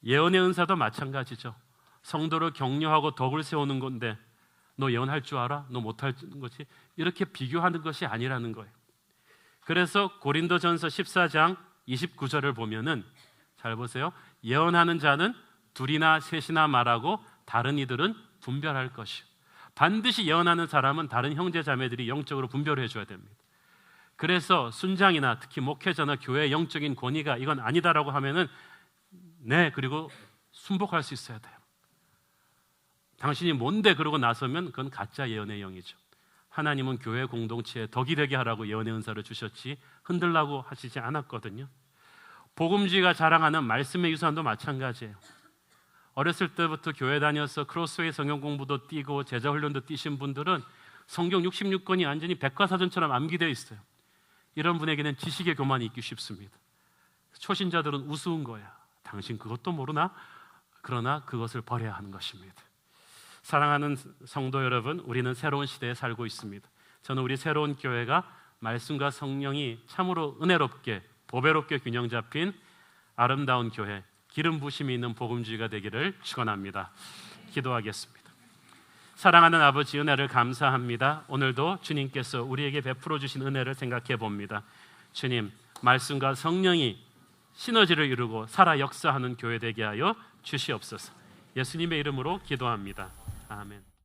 B: 예언의 은사도 마찬가지죠. 성도를 격려하고 덕을 세우는 건데 너 예언할 줄 알아? 너 못할 거지? 이렇게 비교하는 것이 아니라는 거예요. 그래서 고린도전서 14장 29절을 보면은 잘 보세요. 예언하는 자는 둘이나 셋이나 말하고 다른 이들은 분별할 것이요. 반드시 예언하는 사람은 다른 형제 자매들이 영적으로 분별을 해줘야 됩니다. 그래서 순장이나 특히 목회자나 교회의 영적인 권위가 이건 아니다라고 하면은 네, 그리고 순복할 수 있어야 돼요. 당신이 뭔데 그러고 나서면 그건 가짜 예언의 영이죠. 하나님은 교회 공동체에 덕이 되게 하라고 예언의 은사를 주셨지 흔들라고 하시지 않았거든요. 복음주의가 자랑하는 말씀의 유산도 마찬가지예요. 어렸을 때부터 교회 다녀서 크로스웨이 성경 공부도 뛰고 제자 훈련도 뛰신 분들은 성경 66권이 완전히 백과사전처럼 암기되어 있어요. 이런 분에게는 지식의 교만이 있기 쉽습니다. 초신자들은 우스운 거야. 당신 그것도 모르나? 그러나 그것을 버려야 하는 것입니다. 사랑하는 성도 여러분, 우리는 새로운 시대에 살고 있습니다. 저는 우리 새로운 교회가 말씀과 성령이 참으로 은혜롭게 보배롭게 균형 잡힌 아름다운 교회, 기름 부심이 있는 복음주의가 되기를 축원합니다. 기도하겠습니다. 사랑하는 아버지, 은혜를 감사합니다. 오늘도 주님께서 우리에게 베풀어 주신 은혜를 생각해 봅니다. 주님, 말씀과 성령이 시너지를 이루고 살아 역사하는 교회 되게 하여 주시옵소서. 예수님의 이름으로 기도합니다. 아멘.